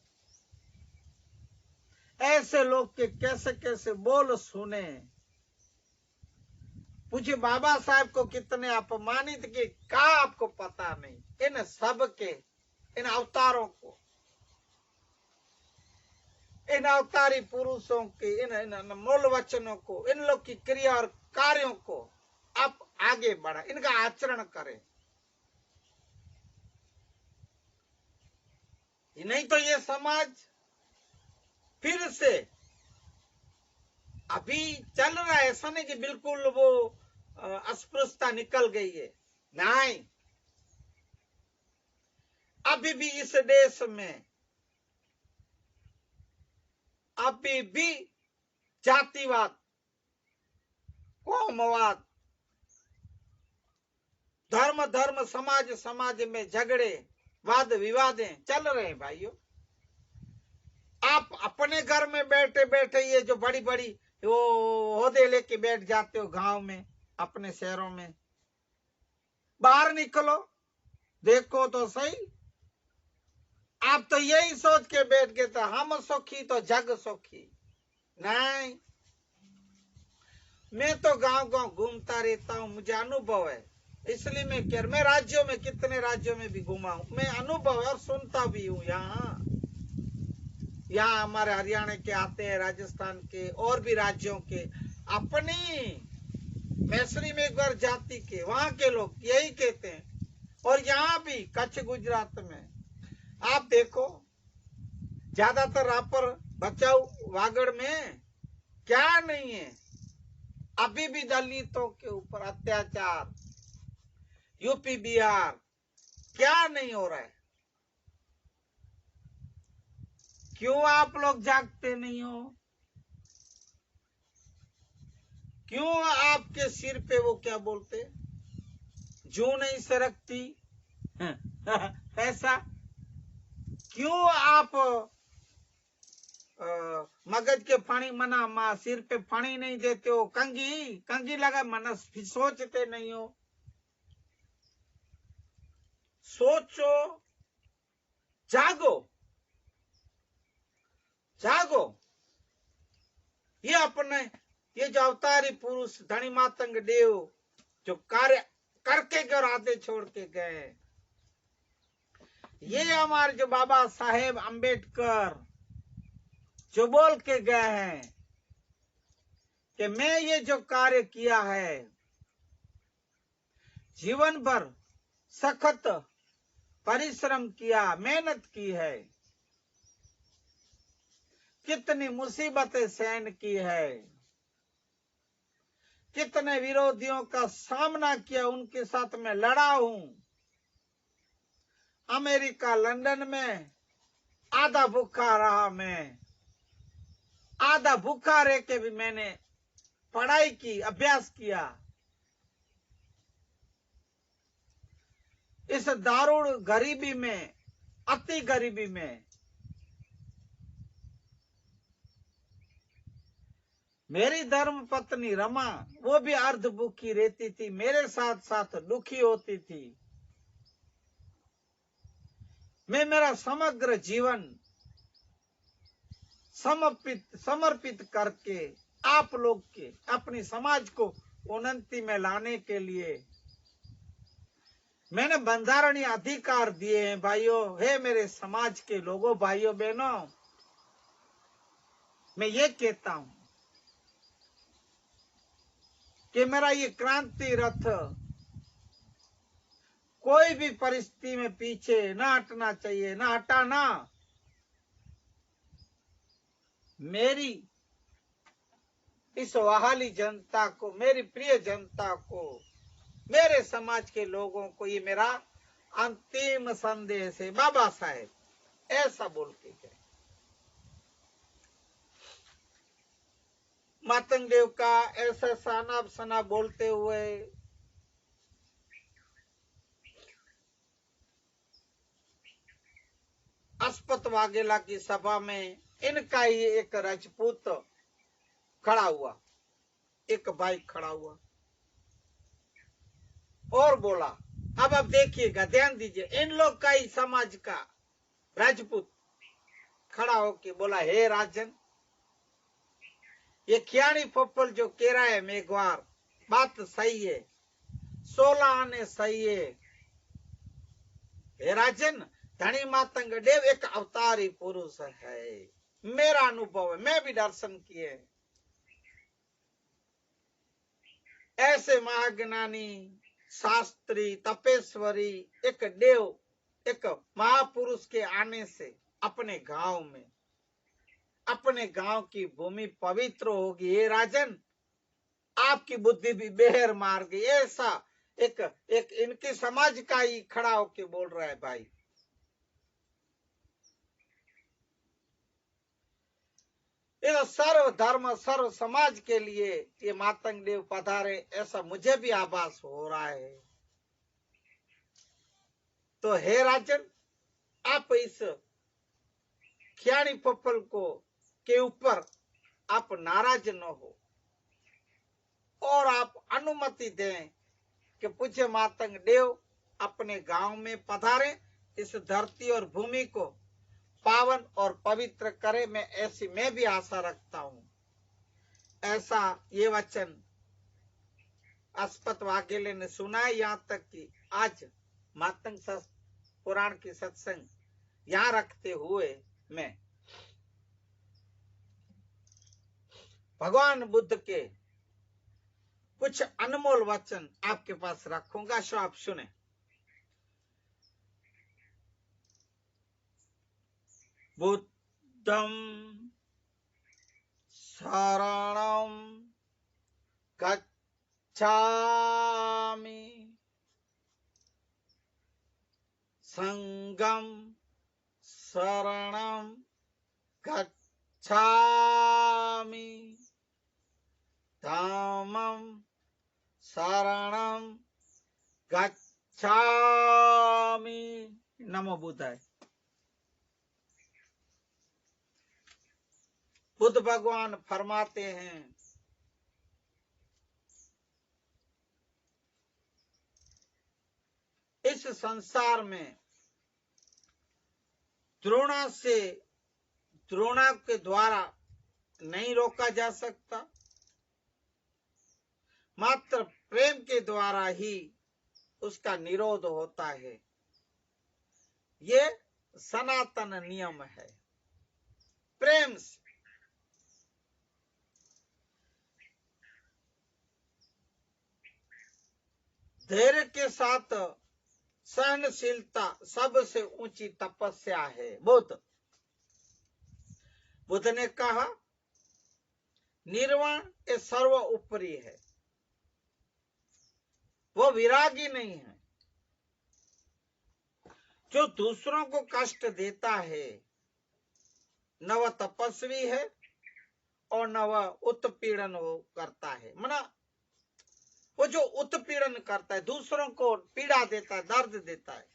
ऐसे लोग के कैसे कैसे बोल सुने, पूज्य बाबा साहब को कितने अपमानित किए, का आपको पता नहीं। इन सब के, इन अवतारों को, इन अवतारी पुरुषों के, इन मूल वचनों को, इन लोग की क्रिया और कार्यों को आप आगे बढ़ा, इनका आचरण करें। नहीं तो ये समाज फिर से अभी चल रहा है, ऐसा नहीं कि बिल्कुल वो अस्पृश्यता निकल गई है, नहीं। अभी भी इस देश में अभी भी जातिवाद, कौमवाद, धर्म धर्म, समाज समाज में झगड़े, वाद विवादें चल रहे हैं भाइयों। आप अपने घर में बैठे बैठे ये जो बड़ी बड़ी वो ओहदे लेके बैठ जाते हो गांव में, अपने शहरों में, बाहर निकलो देखो तो सही। आप तो यही सोच के बैठ गए थे हम सुखी तो जग सुखी। नहीं, मैं तो गांव गांव घूमता रहता हूँ, मुझे अनुभव है, इसलिए मैं कह रहा, मैं राज्यों में कितने राज्यों में भी घूमा हूं, मैं अनुभव है और सुनता भी हूँ। यहाँ हमारे हरियाणा के आते हैं, राजस्थान के और भी राज्यों के, अपनी मैसरी में एक बार जाति के वहां के लोग यही कहते हैं। और यहाँ भी कच्छ गुजरात में आप देखो, ज्यादातर रापर बचाओ वागड़ में क्या नहीं है, अभी भी दलितों के ऊपर अत्याचार, यूपी बिहार क्या नहीं हो रहा है। क्यों आप लोग जागते नहीं हो? क्यों आपके सिर पे वो क्या बोलते, जू नहीं सरकती ऐसा क्यों आप मगज के पानी मना माँ सिर पे पानी नहीं देते हो? कंगी कंगी लगा मनस सोचते नहीं हो? सोचो, जागो जागो। ये अपने ये जो अवतारी पुरुष धनी मातंग देव जो कार्य करके राधे छोड़ के गए, ये हमारे जो बाबा साहेब अंबेडकर जो बोल के गए हैं कि मैं ये जो कार्य किया है, जीवन भर सख्त परिश्रम किया, मेहनत की है, कितनी मुसीबतें सहन की है, कितने विरोधियों का सामना किया, उनके साथ में लड़ा हूं। अमेरिका लंदन में आधा भूखा रहा, मैं आधा भूखा रह के भी मैंने पढ़ाई की, अभ्यास किया। इस दारुण गरीबी में, अति गरीबी में मेरी धर्म पत्नी रमा वो भी अर्ध भूखी रहती थी, मेरे साथ साथ दुखी होती थी। मैं मेरा समग्र जीवन समर्पित करके आप लोग के अपनी समाज को उन्नति में लाने के लिए मैंने बंधारणीय अधिकार दिए हैं भाइयों। हे मेरे समाज के लोगों, भाइयों बहनों, मैं ये कहता हूं कि मेरा ये क्रांति रथ कोई भी परिस्थिति में पीछे न हटना चाहिए, न हटाना। मेरी इस वहाली जनता को, मेरी प्रिय जनता को, मेरे समाज के लोगों को ये मेरा अंतिम संदेश है। बाबा साहेब ऐसा बोल के गए। मातंग देव का ऐसा साना सना बोलते हुए अस्पत वाघेला की सभा में इनका ही एक राजपूत खड़ा हुआ, एक भाई खड़ा हुआ और बोला, अब देखिएगा, ध्यान दीजिए, इन लोग का ही समाज का राजपूत खड़ा होके बोला, हे राजन, ये खियाणी पप्पल जो कह रहा है मेघवार, बात सही है, 16 आने सही है। हे राजन, धनी मातंग देव एक अवतारी पुरुष है, मेरा अनुभव है, मैं भी दर्शन किए। ऐसे महाज्ञानी शास्त्री तपेश्वरी एक देव, एक महापुरुष के आने से अपने गांव में, अपने गांव की भूमि पवित्र होगी। हे राजन, आपकी बुद्धि भी बेहर मार गई। ऐसा एक इनके समाज का ही खड़ा होके बोल रहा है भाई। ये सर्व धर्म सर्व समाज के लिए ये मातंग देव पधारे, ऐसा मुझे भी आभास हो रहा है। तो हे राजन, आप इस खियाणी पप्पल को के ऊपर आप नाराज न हो और आप अनुमति दें कि पूज्य मातंग देव अपने गांव में पधारे, इस धरती और भूमि को पावन और पवित्र करे। मैं भी आशा रखता हूं। ऐसा ये वचन अस्पत वाघेले ने सुना है। यहाँ तक कि आज मातंग पुराण की सत्संग यहाँ रखते हुए मैं भगवान बुद्ध के कुछ अनमोल वचन आपके पास रखूंगा, सो आप सुने। बुद्धं शरणं गच्छामि, संघं शरणं गच्छामि, धम्मं शरणं गच्छामि। नमो बुद्धाय। बुद्ध भगवान फरमाते हैं, इस संसार में द्रोणा के द्वारा नहीं रोका जा सकता, मात्र प्रेम के द्वारा ही उसका निरोध होता है। ये सनातन नियम है। प्रेम से धैर्य के साथ सहनशीलता सबसे ऊंची तपस्या है। बुद्ध ने कहा, निर्वाण ये सर्व उपरि है, वो विरागी नहीं है। जो दूसरों को कष्ट देता है न वह तपस्वी है और न वह उत्पीड़न करता है। मना वो जो उत्पीड़न करता है, दूसरों को पीड़ा देता है, दर्द देता है,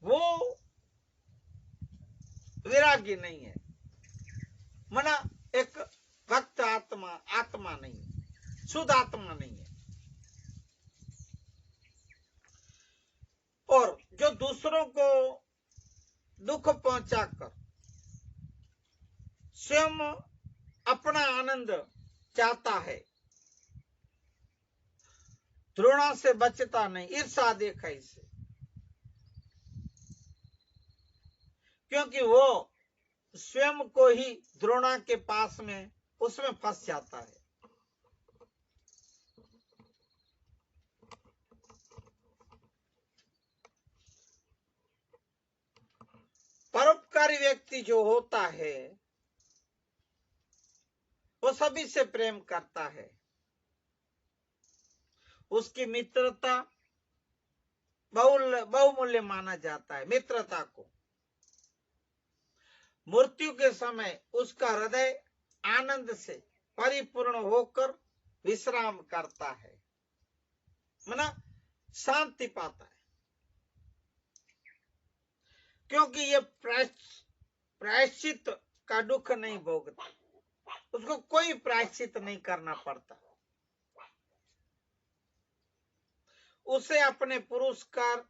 वो विरागी नहीं है। मना एक भक्त आत्मा नहीं है, शुद्ध आत्मा नहीं है। और जो दूसरों को दुख पहुंचाकर स्वयं अपना आनंद चाहता है, द्रोणा से बचता नहीं, ईर्षा देखा इसे, क्योंकि वो स्वयं को ही द्रोणा के पास में उसमें फंस जाता है। परोपकारी व्यक्ति जो होता है वो सभी से प्रेम करता है। उसकी मित्रता बहुमूल्य माना जाता है। मित्रता को मृत्यु के समय उसका हृदय आनंद से परिपूर्ण होकर विश्राम करता है, मना शांति पाता है, क्योंकि ये प्रायश्चित का दुख नहीं भोगता, उसको कोई प्रायश्चित नहीं करना पड़ता। उसे अपने पुरस्कार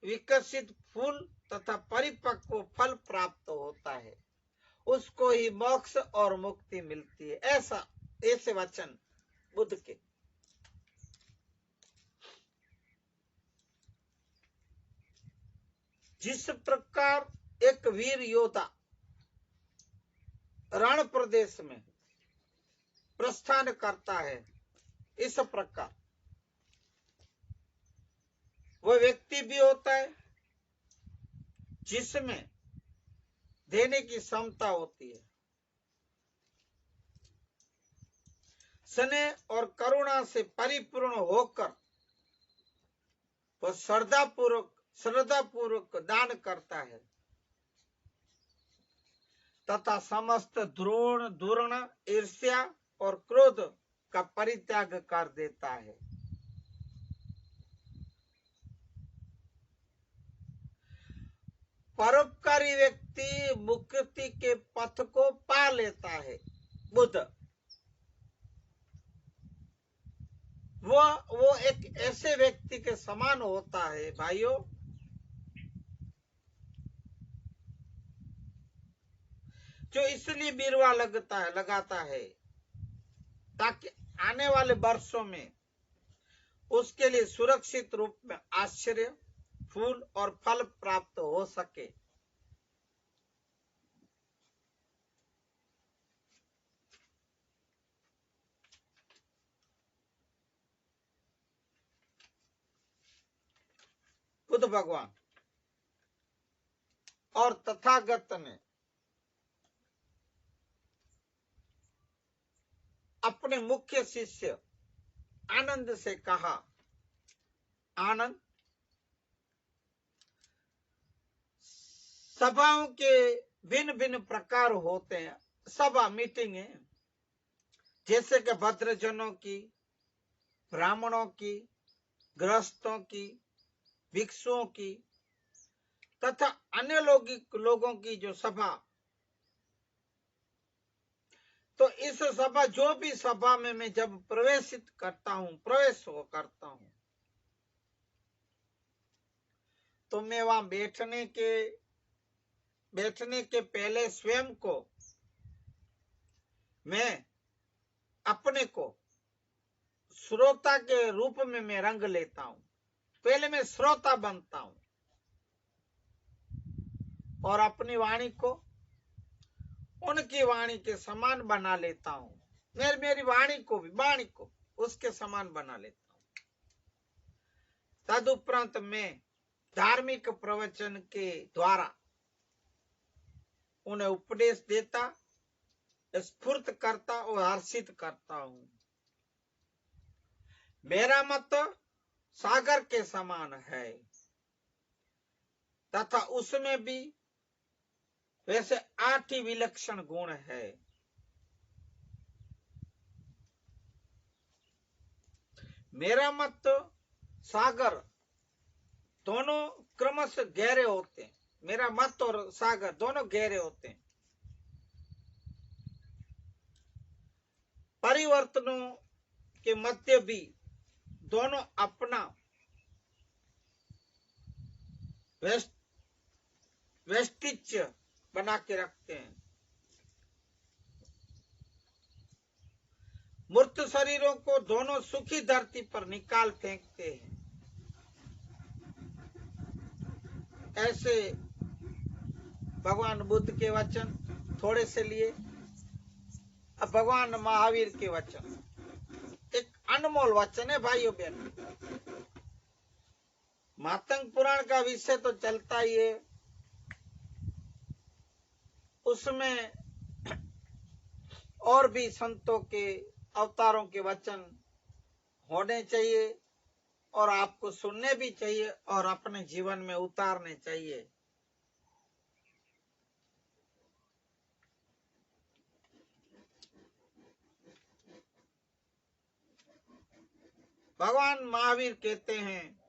विकसित फूल तथा परिपक्व फल प्राप्त होता है, उसको ही मोक्ष और मुक्ति मिलती है। ऐसे वचन बुद्ध के। जिस प्रकार एक वीर योद्धा रण प्रदेश में प्रस्थान करता है, इस प्रकार वह व्यक्ति भी होता है जिसमें देने की क्षमता होती है, स्नेह और करुणा से परिपूर्ण होकर वह श्रद्धापूर्वक दान करता है। तथा समस्त द्रोण दूर्ण ईर्ष्या और क्रोध का परित्याग कर देता है। परोपकारी व्यक्ति मुक्ति के पथ को पा लेता है। बुद्ध वो एक ऐसे व्यक्ति के समान होता है भाइयों, जो इसलिए बीरवा लगाता है ताकि आने वाले वर्षों में उसके लिए सुरक्षित रूप में आश्चर्य, फूल और फल प्राप्त हो सके। बुद्ध भगवान और तथागत ने अपने मुख्य शिष्य आनंद से कहा, आनंद, सभाओं के भिन्न भिन्न प्रकार होते हैं। सभा मीटिंग है, जैसे कि भद्रजनों की, ब्राह्मणों की, गृहस्थों की, भिक्षुओं की तथा अन्य लोगों की जो सभा। तो इस सभा, जो भी सभा में मैं जब प्रवेश करता हूं, तो मैं वहां बैठने के पहले स्वयं को, मैं अपने को श्रोता के रूप में मैं रंग लेता हूं। पहले मैं श्रोता बनता हूं और अपनी वाणी को उनकी वाणी के समान बना लेता हूं। मेरी वाणी को उसके समान बना लेता हूं। तदुपरांत मैं धार्मिक प्रवचन के द्वारा उन्हें उपदेश देता, स्फूर्त करता और हर्षित करता हूं। मेरा मत सागर के समान है तथा उसमें भी वैसे 8 ही विलक्षण गुण है। मेरा मत सागर दोनों क्रमश गहरे होते हैं। मेरा मत और सागर दोनों गहरे होते हैं। परिवर्तनों के मध्य भी दोनों अपना वैशिष्ट्य बना के रखते हैं। मूर्त शरीरों को दोनों सुखी धरती पर निकाल फेंकते हैं। ऐसे भगवान बुद्ध के वचन थोड़े से लिए। अब भगवान महावीर के वचन, एक अनमोल वचन है भाइयों बहनों। मातंग पुराण का विषय तो चलता ही है, उसमें और भी संतों के, अवतारों के वचन होने चाहिए और आपको सुनने भी चाहिए और अपने जीवन में उतारने चाहिए। भगवान महावीर कहते हैं,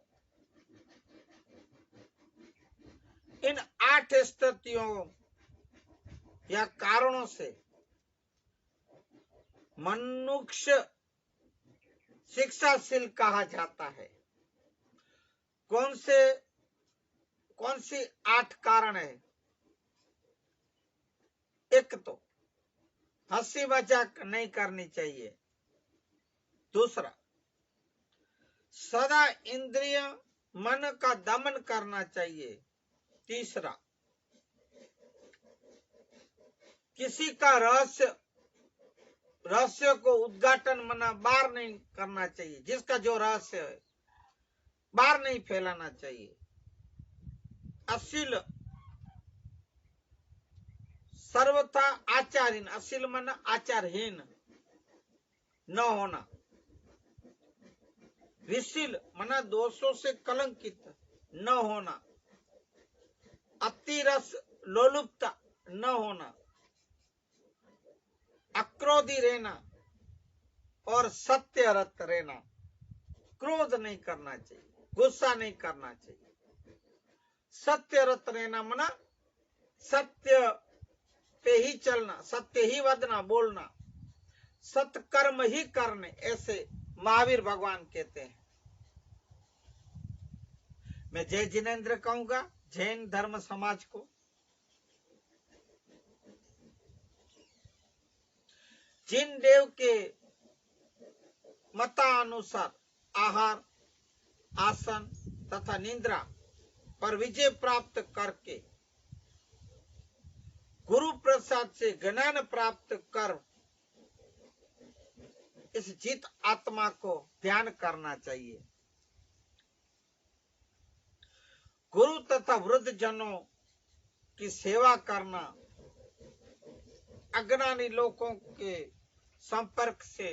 इन 8 स्थितियों या कारणों से मनुष्य शिक्षाशील कहा जाता है। कौन सी 8 कारण है? एक तो हंसी मजाक नहीं करनी चाहिए। दूसरा, सदा इंद्रिय मन का दमन करना चाहिए। तीसरा, किसी का रहस्य को उद्घाटन मना बाहर नहीं करना चाहिए। जिसका जो रहस्य है बाहर नहीं फैलाना चाहिए। अशील सर्वथा आचारहीन, अशील मन आचारहीन न होना। विशील मना दोषों से कलंकित न होना। अति रस लोलुपता न होना। अक्रोधी रहना और सत्यरत रहना। क्रोध नहीं करना चाहिए, गुस्सा नहीं करना चाहिए। सत्यरत रहना मना सत्य पे ही चलना, सत्य ही वदना, बोलना, सत्कर्म ही करने, ऐसे महावीर भगवान कहते हैं। मैं जय जिनेन्द्र कहूंगा जैन धर्म समाज को। जिन देव के मतानुसार आहार, आसन तथा निद्रा पर विजय प्राप्त करके गुरु प्रसाद से ज्ञान प्राप्त कर इस जीत आत्मा को ध्यान करना चाहिए। गुरु तथा वृद्ध जनों की सेवा करना, अज्ञानी लोगों के संपर्क से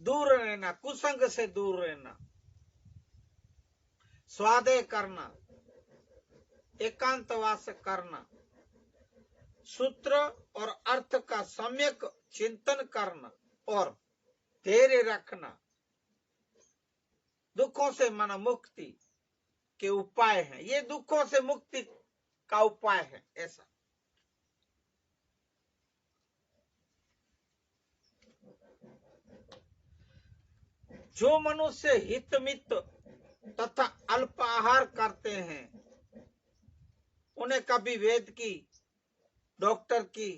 दूर रहना, कुसंग से दूर रहना, स्वाध्याय करना, एकांतवास करना, सूत्र और अर्थ का सम्यक चिंतन करना और धैर्य रखना दुखों से मन मुक्ति के उपाय हैं। ये दुखों से मुक्ति का उपाय है। ऐसा जो मनुष्य हितमित तथा अल्प आहार करते हैं उन्हें कभी वेद की, डॉक्टर की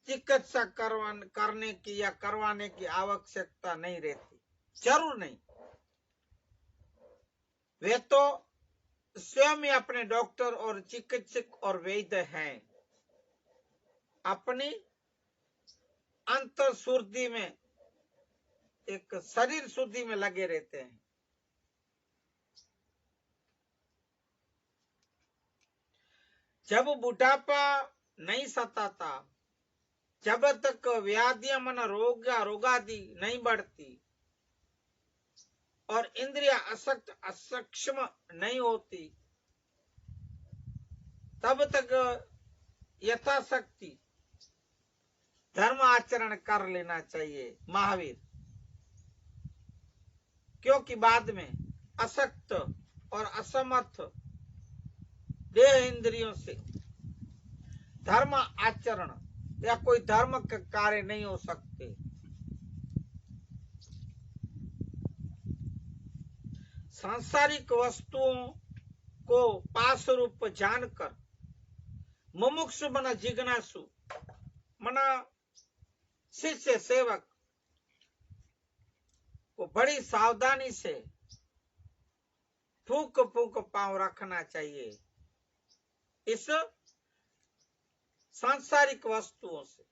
चिकित्सा करने की या करवाने की आवश्यकता नहीं रहती, जरूर नहीं। वे तो स्वयं ही अपने डॉक्टर और चिकित्सक और वैद्य हैं। अपनी अंतर शुद्धि में, एक शरीर शुद्धि में लगे रहते हैं। जब बुढ़ापा नहीं सताता, जब तक व्याधियां मन रोगादि नहीं बढ़ती और इंद्रिया असक्त असक्षम नहीं होती, तब तक यथाशक्ति धर्म आचरण कर लेना चाहिए महावीर। क्योंकि बाद में असक्त और असमर्थ देह इंद्रियों से धर्म आचरण या कोई धर्म का कार्य नहीं हो सकते। सांसारिक वस्तुओं को पास रूप जानकर मुमुक्षु मना जिज्ञासु मना शिष्य सेवक को बड़ी सावधानी से फूक फूक पांव रखना चाहिए। इस सांसारिक वस्तुओं से,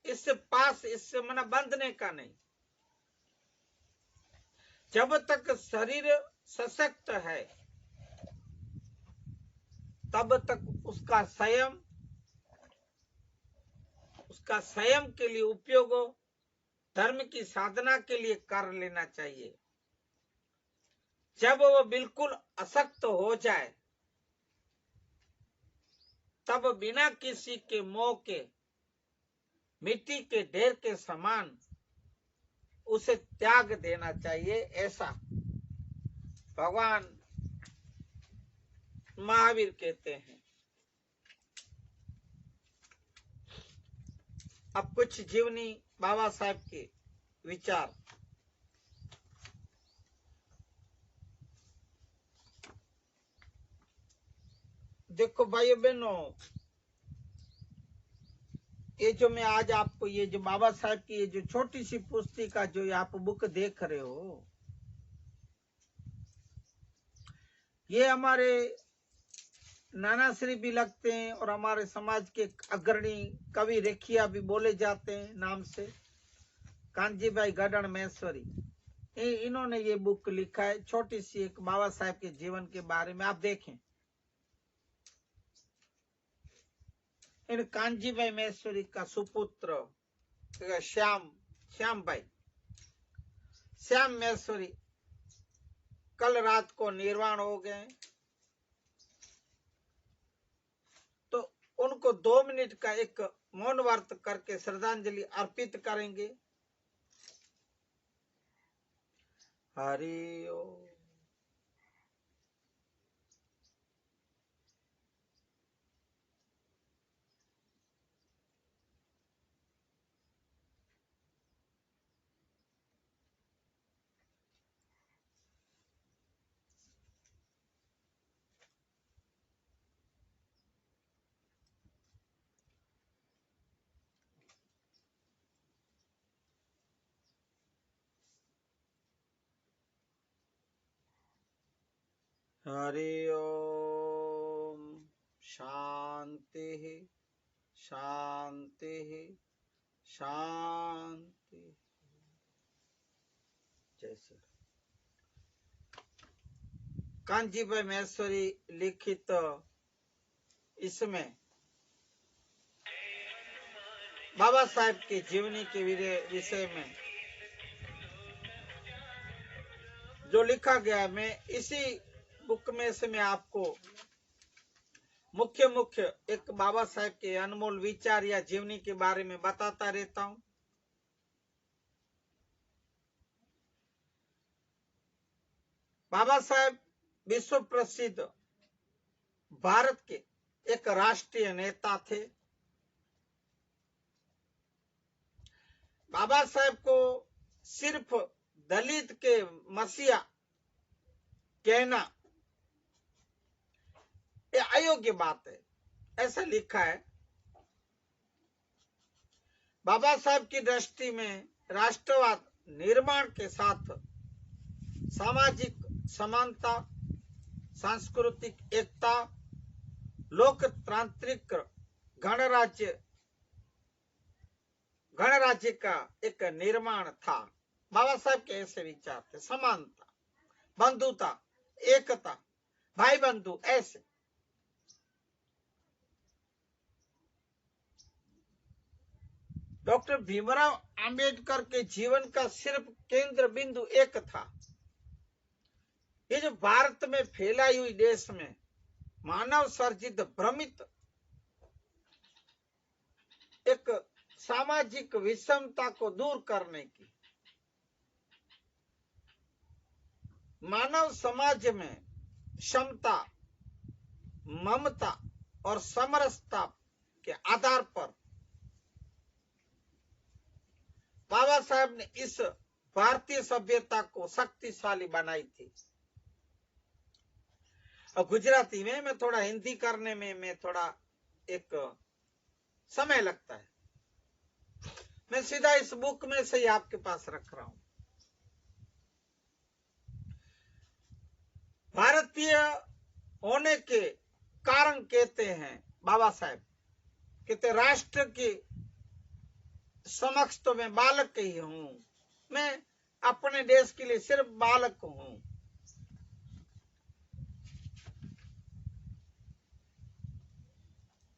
इससे मना बंधने का नहीं। जब तक शरीर सशक्त है तब तक उसका संयम के लिए उपयोग धर्म की साधना के लिए कर लेना चाहिए। जब वो बिल्कुल असक्त हो जाए तब बिना किसी के मोह के मिट्टी के ढेर के समान उसे त्याग देना चाहिए। ऐसा भगवान महावीर कहते हैं। अब कुछ जीवनी बाबा साहब के विचार। देखो भाइयों बहनों, ये जो मैं आज आपको ये जो बाबा साहब की ये जो छोटी सी पुस्तिका जो आप बुक देख रहे हो, ये हमारे नाना श्री भी लगते हैं और हमारे समाज के अग्रणी कवि रेखिया भी बोले जाते हैं नाम से, कांजी भाई गढ़ महेश्वरी। इन्होंने ये बुक लिखा है, छोटी सी एक बाबा साहब के जीवन के बारे में। आप देखें, इन कांजी भाई महेश्वरी का सुपुत्र श्याम महेश्वरी कल रात को निर्वाण हो गए। तो उनको 2 मिनट का एक मौन व्रत करके श्रद्धांजलि अर्पित करेंगे। हरि ओम। हरि ओम। शांति शांति शांति। जय श्री कांजीभाई महेश्वरी लिखित इसमें बाबा साहेब की जीवनी के विषय में जो लिखा गया है, मैं इसी बुक में से मैं आपको मुख्य एक बाबा साहेब के अनमोल विचार या जीवनी के बारे में बताता रहता हूं। बाबा साहेब विश्व प्रसिद्ध भारत के एक राष्ट्रीय नेता थे। बाबा साहेब को सिर्फ दलित के मसीहा कहना ये अयोग्य बात है, ऐसा लिखा है। बाबा साहेब की दृष्टि में राष्ट्रवाद निर्माण के साथ सामाजिक समानता, सांस्कृतिक एकता, लोकतांत्रिक गणराज्य का एक निर्माण था। बाबा साहेब के ऐसे विचार थे। समानता, बंधुता, एकता, भाई बंधु, ऐसे। डॉक्टर भीमराव अंबेडकर के जीवन का सिर्फ केंद्र बिंदु एक था। ये जो भारत में फैलाई हुई देश में मानव सर्जित भ्रमित एक सामाजिक विषमता को दूर करने की, मानव समाज में क्षमता, ममता और समरसता के आधार पर बाबा साहब ने इस भारतीय सभ्यता को शक्तिशाली बनाई थी। और गुजराती में मैं थोड़ा हिंदी करने में मैं थोड़ा एक समय लगता है। मैं सीधा इस बुक में से ही आपके पास रख रहा हूं। भारतीय होने के कारण कहते हैं बाबा साहब, कहते राष्ट्र के समक्ष तो मैं बालक ही हूं, मैं अपने देश के लिए सिर्फ बालक हूं।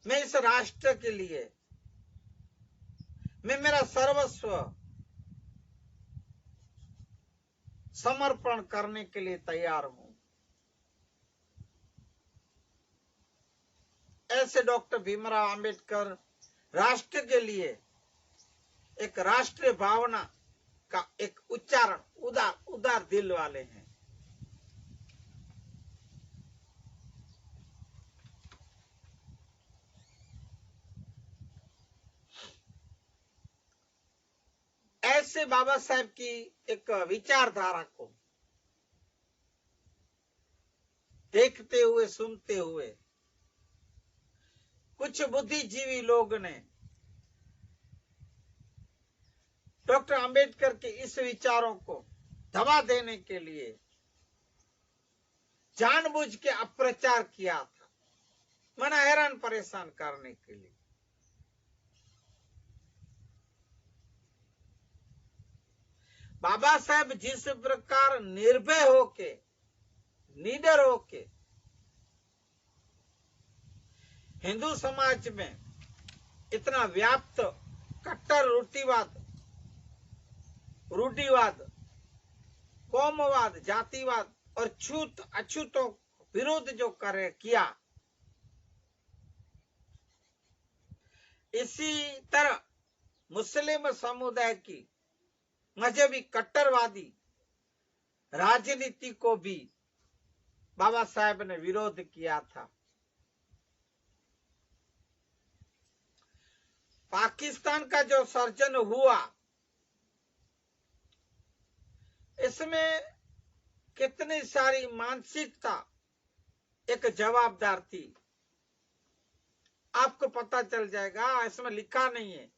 मैं इस राष्ट्र के लिए मैं मेरा सर्वस्व समर्पण करने के लिए तैयार हूं। ऐसे डॉक्टर भीमराव अंबेडकर राष्ट्र के लिए एक राष्ट्रीय भावना का एक उच्चारण उदार दिल वाले हैं। ऐसे बाबा साहेब की एक विचारधारा को देखते हुए सुनते हुए कुछ बुद्धिजीवी लोग ने डॉक्टर अंबेडकर के इस विचारों को दबा देने के लिए जानबूझ के अप्रचार किया था, मना हैरान परेशान करने के लिए। बाबा साहेब जिस प्रकार निर्भय होके, निडर होके हिंदू समाज में इतना व्याप्त कट्टर रूढ़िवाद, कौमवाद, जातिवाद और छूत अछूतों विरोध जो किया, इसी तरह मुस्लिम समुदाय की मजहबी कट्टरवादी राजनीति को भी बाबा साहेब ने विरोध किया था। पाकिस्तान का जो सर्जन हुआ, इसमें कितनी सारी मानसिकता एक जवाबदार थी, आपको पता चल जाएगा। इसमें लिखा नहीं है,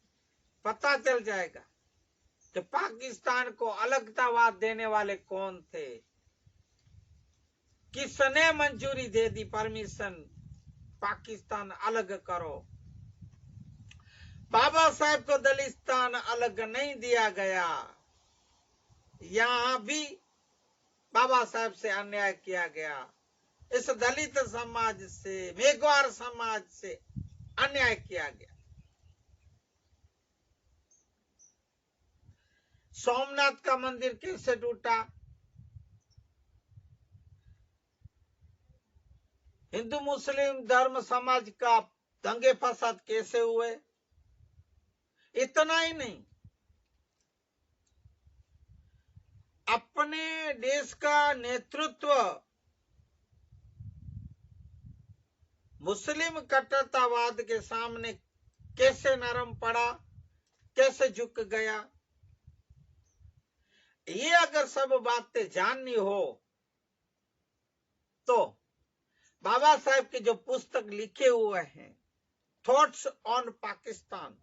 पता चल जाएगा कि पाकिस्तान को अलगतावाद देने वाले कौन थे, किसने मंजूरी दे दी, परमिशन पाकिस्तान अलग करो। बाबा साहेब को दलिस्तान अलग नहीं दिया गया, यहां भी बाबा साहेब से अन्याय किया गया। इस दलित समाज से, मेघवार समाज से अन्याय किया गया। सोमनाथ का मंदिर कैसे टूटा, हिंदू मुस्लिम धर्म समाज का दंगे फसाद कैसे हुए, इतना ही नहीं, अपने देश का नेतृत्व मुस्लिम कट्टरतावाद के सामने कैसे नरम पड़ा, कैसे झुक गया। ये अगर सब बातें जाननी हो तो बाबा साहेब की जो पुस्तक लिखे हुए हैं, थॉट्स ऑन पाकिस्तान,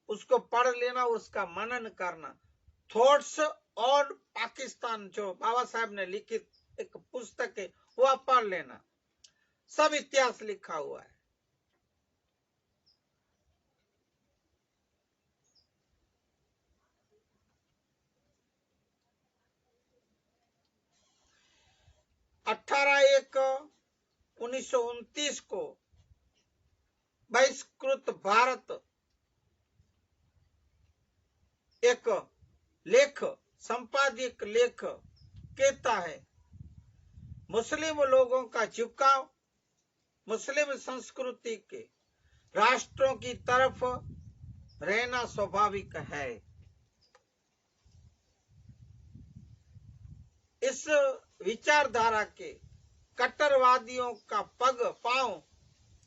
उसको पढ़ लेना, उसका मनन करना। थॉट्स ऑन पाकिस्तान जो बाबा साहेब ने लिखित एक पुस्तक है, वो आप पढ़ लेना, सब इतिहास लिखा हुआ है। अठारह 1929 को बहिष्कृत भारत एक लेख, संपादक लेख कहता है, मुस्लिम लोगों का झुकाव मुस्लिम संस्कृति के राष्ट्रों की तरफ रहना स्वाभाविक है। इस विचारधारा के कट्टरवादियों का पग पांव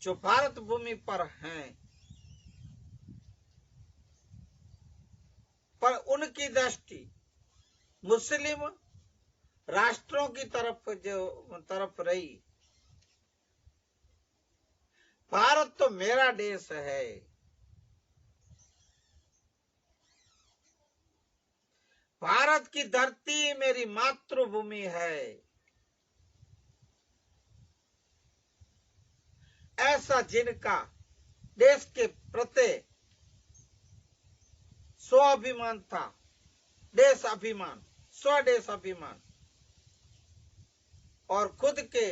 जो भारत भूमि पर हैं, पर उनकी दृष्टि मुस्लिम राष्ट्रों की तरफ रही। भारत तो मेरा देश है, भारत की धरती मेरी मातृभूमि है, ऐसा जिनका देश के प्रति स्वाभिमान था, देश अभिमान, स्वदेश अभिमान, और खुद के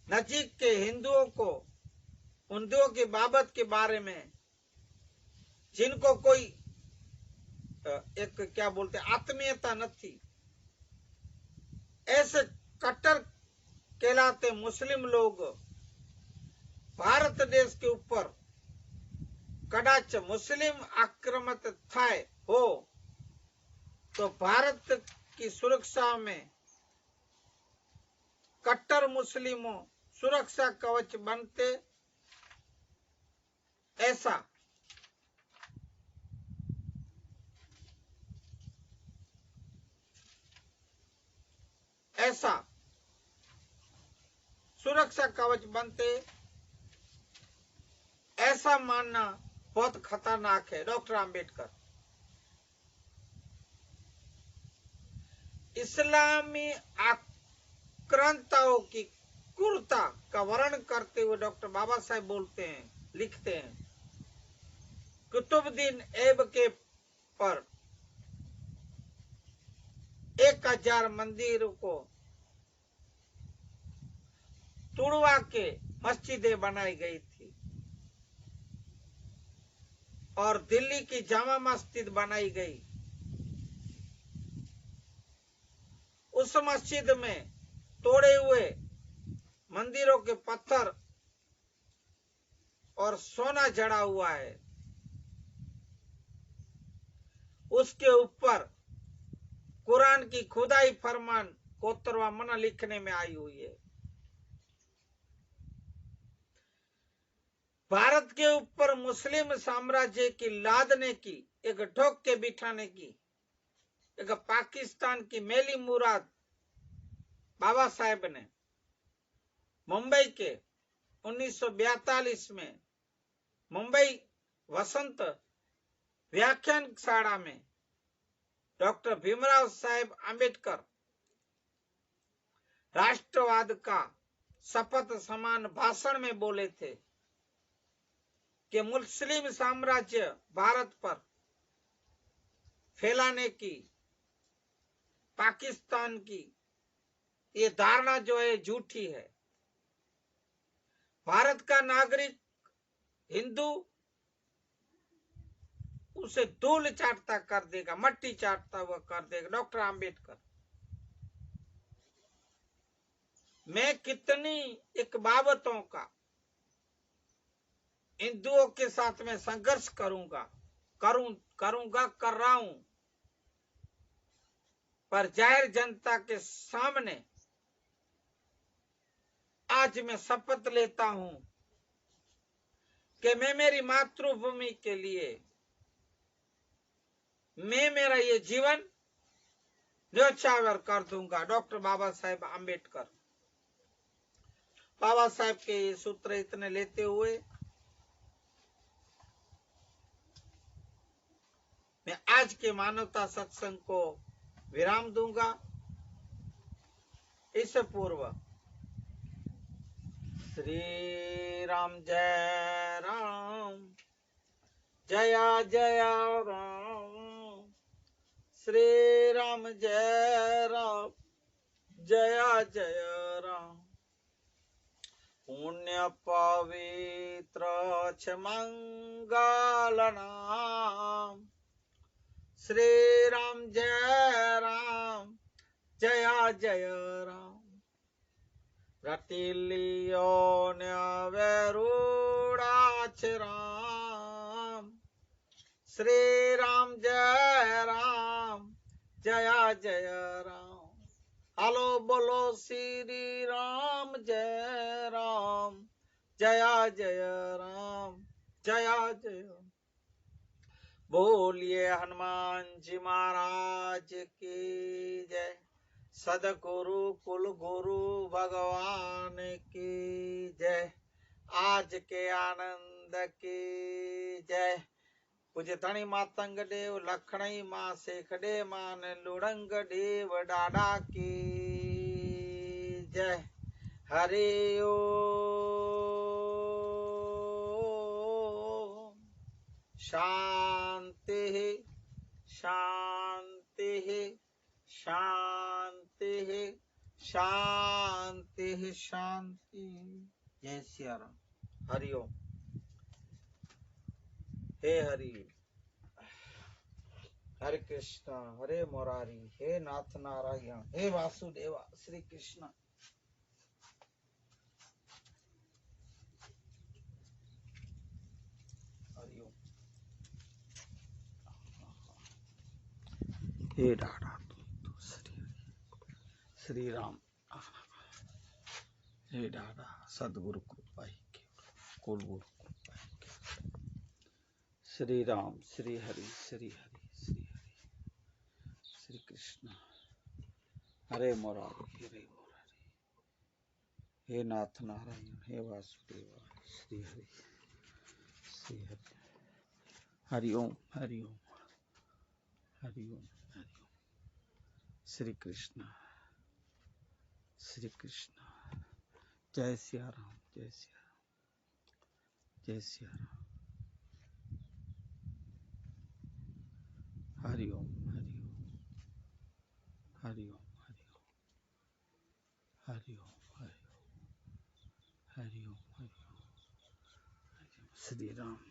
नजीक के हिंदुओं की बाबत के बारे में जिनको कोई एक क्या बोलते आत्मीयता न थी, ऐसे कट्टर कहलाते मुस्लिम लोग भारत देश के ऊपर कदाच मुस्लिम आक्रामक थाय हो तो भारत की सुरक्षा में कट्टर मुस्लिमों सुरक्षा कवच बनते, ऐसा सुरक्षा कवच बनते, ऐसा मानना बहुत खतरनाक है। डॉक्टर आंबेडकर इस्लामी आक्रांताओं की क्रूरता का वर्णन करते हुए डॉक्टर बाबा साहेब बोलते हैं, लिखते हैं, कुतुबुद्दीन ऐबक पर 1000 मंदिरों को तुड़वा के मस्जिदें बनाई गई थी और दिल्ली की जामा मस्जिद बनाई गई। उस मस्जिद में तोड़े हुए मंदिरों के पत्थर और सोना जड़ा हुआ है, उसके ऊपर कुरान की खुदाई फरमान कोतरवा मना लिखने में आई हुई है। भारत के ऊपर मुस्लिम साम्राज्य की लादने की, एक ठोक के बिठाने की, एक पाकिस्तान की मेली मुराद बाबा साहेब ने मुंबई के 1942 में मुंबई वसंत व्याख्यानशाला में डॉक्टर भीमराव साहेब आंबेडकर राष्ट्रवाद का शपथ समान भाषण में बोले थे कि मुस्लिम साम्राज्य भारत पर फैलाने की पाकिस्तान की ये धारणा जो है झूठी है। भारत का नागरिक हिंदू उसे धूल चाटता कर देगा, मट्टी चाटता हुआ कर देगा। डॉक्टर आंबेडकर, मैं कितनी एक बाबतों का हिंदुओं के साथ में संघर्ष करूंगा, कर रहा हूं, पर जाहिर जनता के सामने आज मैं शपथ लेता हूं कि मैं मेरी मातृभूमि के लिए मैं मेरा ये जीवन न्योछावर कर दूंगा। डॉक्टर बाबा साहेब आंबेडकर, बाबा साहेब के ये सूत्र इतने लेते हुए मैं आज के मानवता सत्संग को विराम दूंगा। इससे पूर्व श्री राम जय राम, जया जया राम, श्री राम जय राम, जया जय राम। पुण्य पवित्र छ मंगल नाम, श्री राम जय राम, जया जय राम। रटिलियो न्यवरूढ़ाच राम, श्री राम जय राम, जया जय राम। हेलो बोलो श्री राम जय राम, जया जय राम, जया जय। बोलिए हनुमान जी महाराज की जय, सदगुरु कुल गुरु भगवान की जय, आज के आनंद की जय। पूज्य धनी मातंग देव लखनई मां शेखडे मान लुड़ंग देव डाडा की जय। हरि ओम। शांति शांति शांति शांति शांति। जय सिया राम। हरि ओम। हे हरि, हरे कृष्णा हरे मुरारी, हे नाथ नारायण, हे वासुदेवा श्री कृष्ण। हरि ओम। हे डाडा श्री राम, हे डाडा सदगुरु कृपा ही कुल गुरु कृपा ही। श्री राम श्री हरि श्री हरि श्री हरि श्री कृष्ण। हरे मुरारी हरे मुरारी, हे नाथ नारायण, हे वासुदेवा श्री हरि श्री हरि। हरि ओम हरि ओम हरि ओम हरि ओम। श्री कृष्ण श्री कृष्ण। जय सिया राम, जय सिया राम, जय सिया राम। हरि ओम हरि ओम हरि ओम हरि ओम हरि ओम हरि ओम हरि ओम हरि ओम। श्री राम।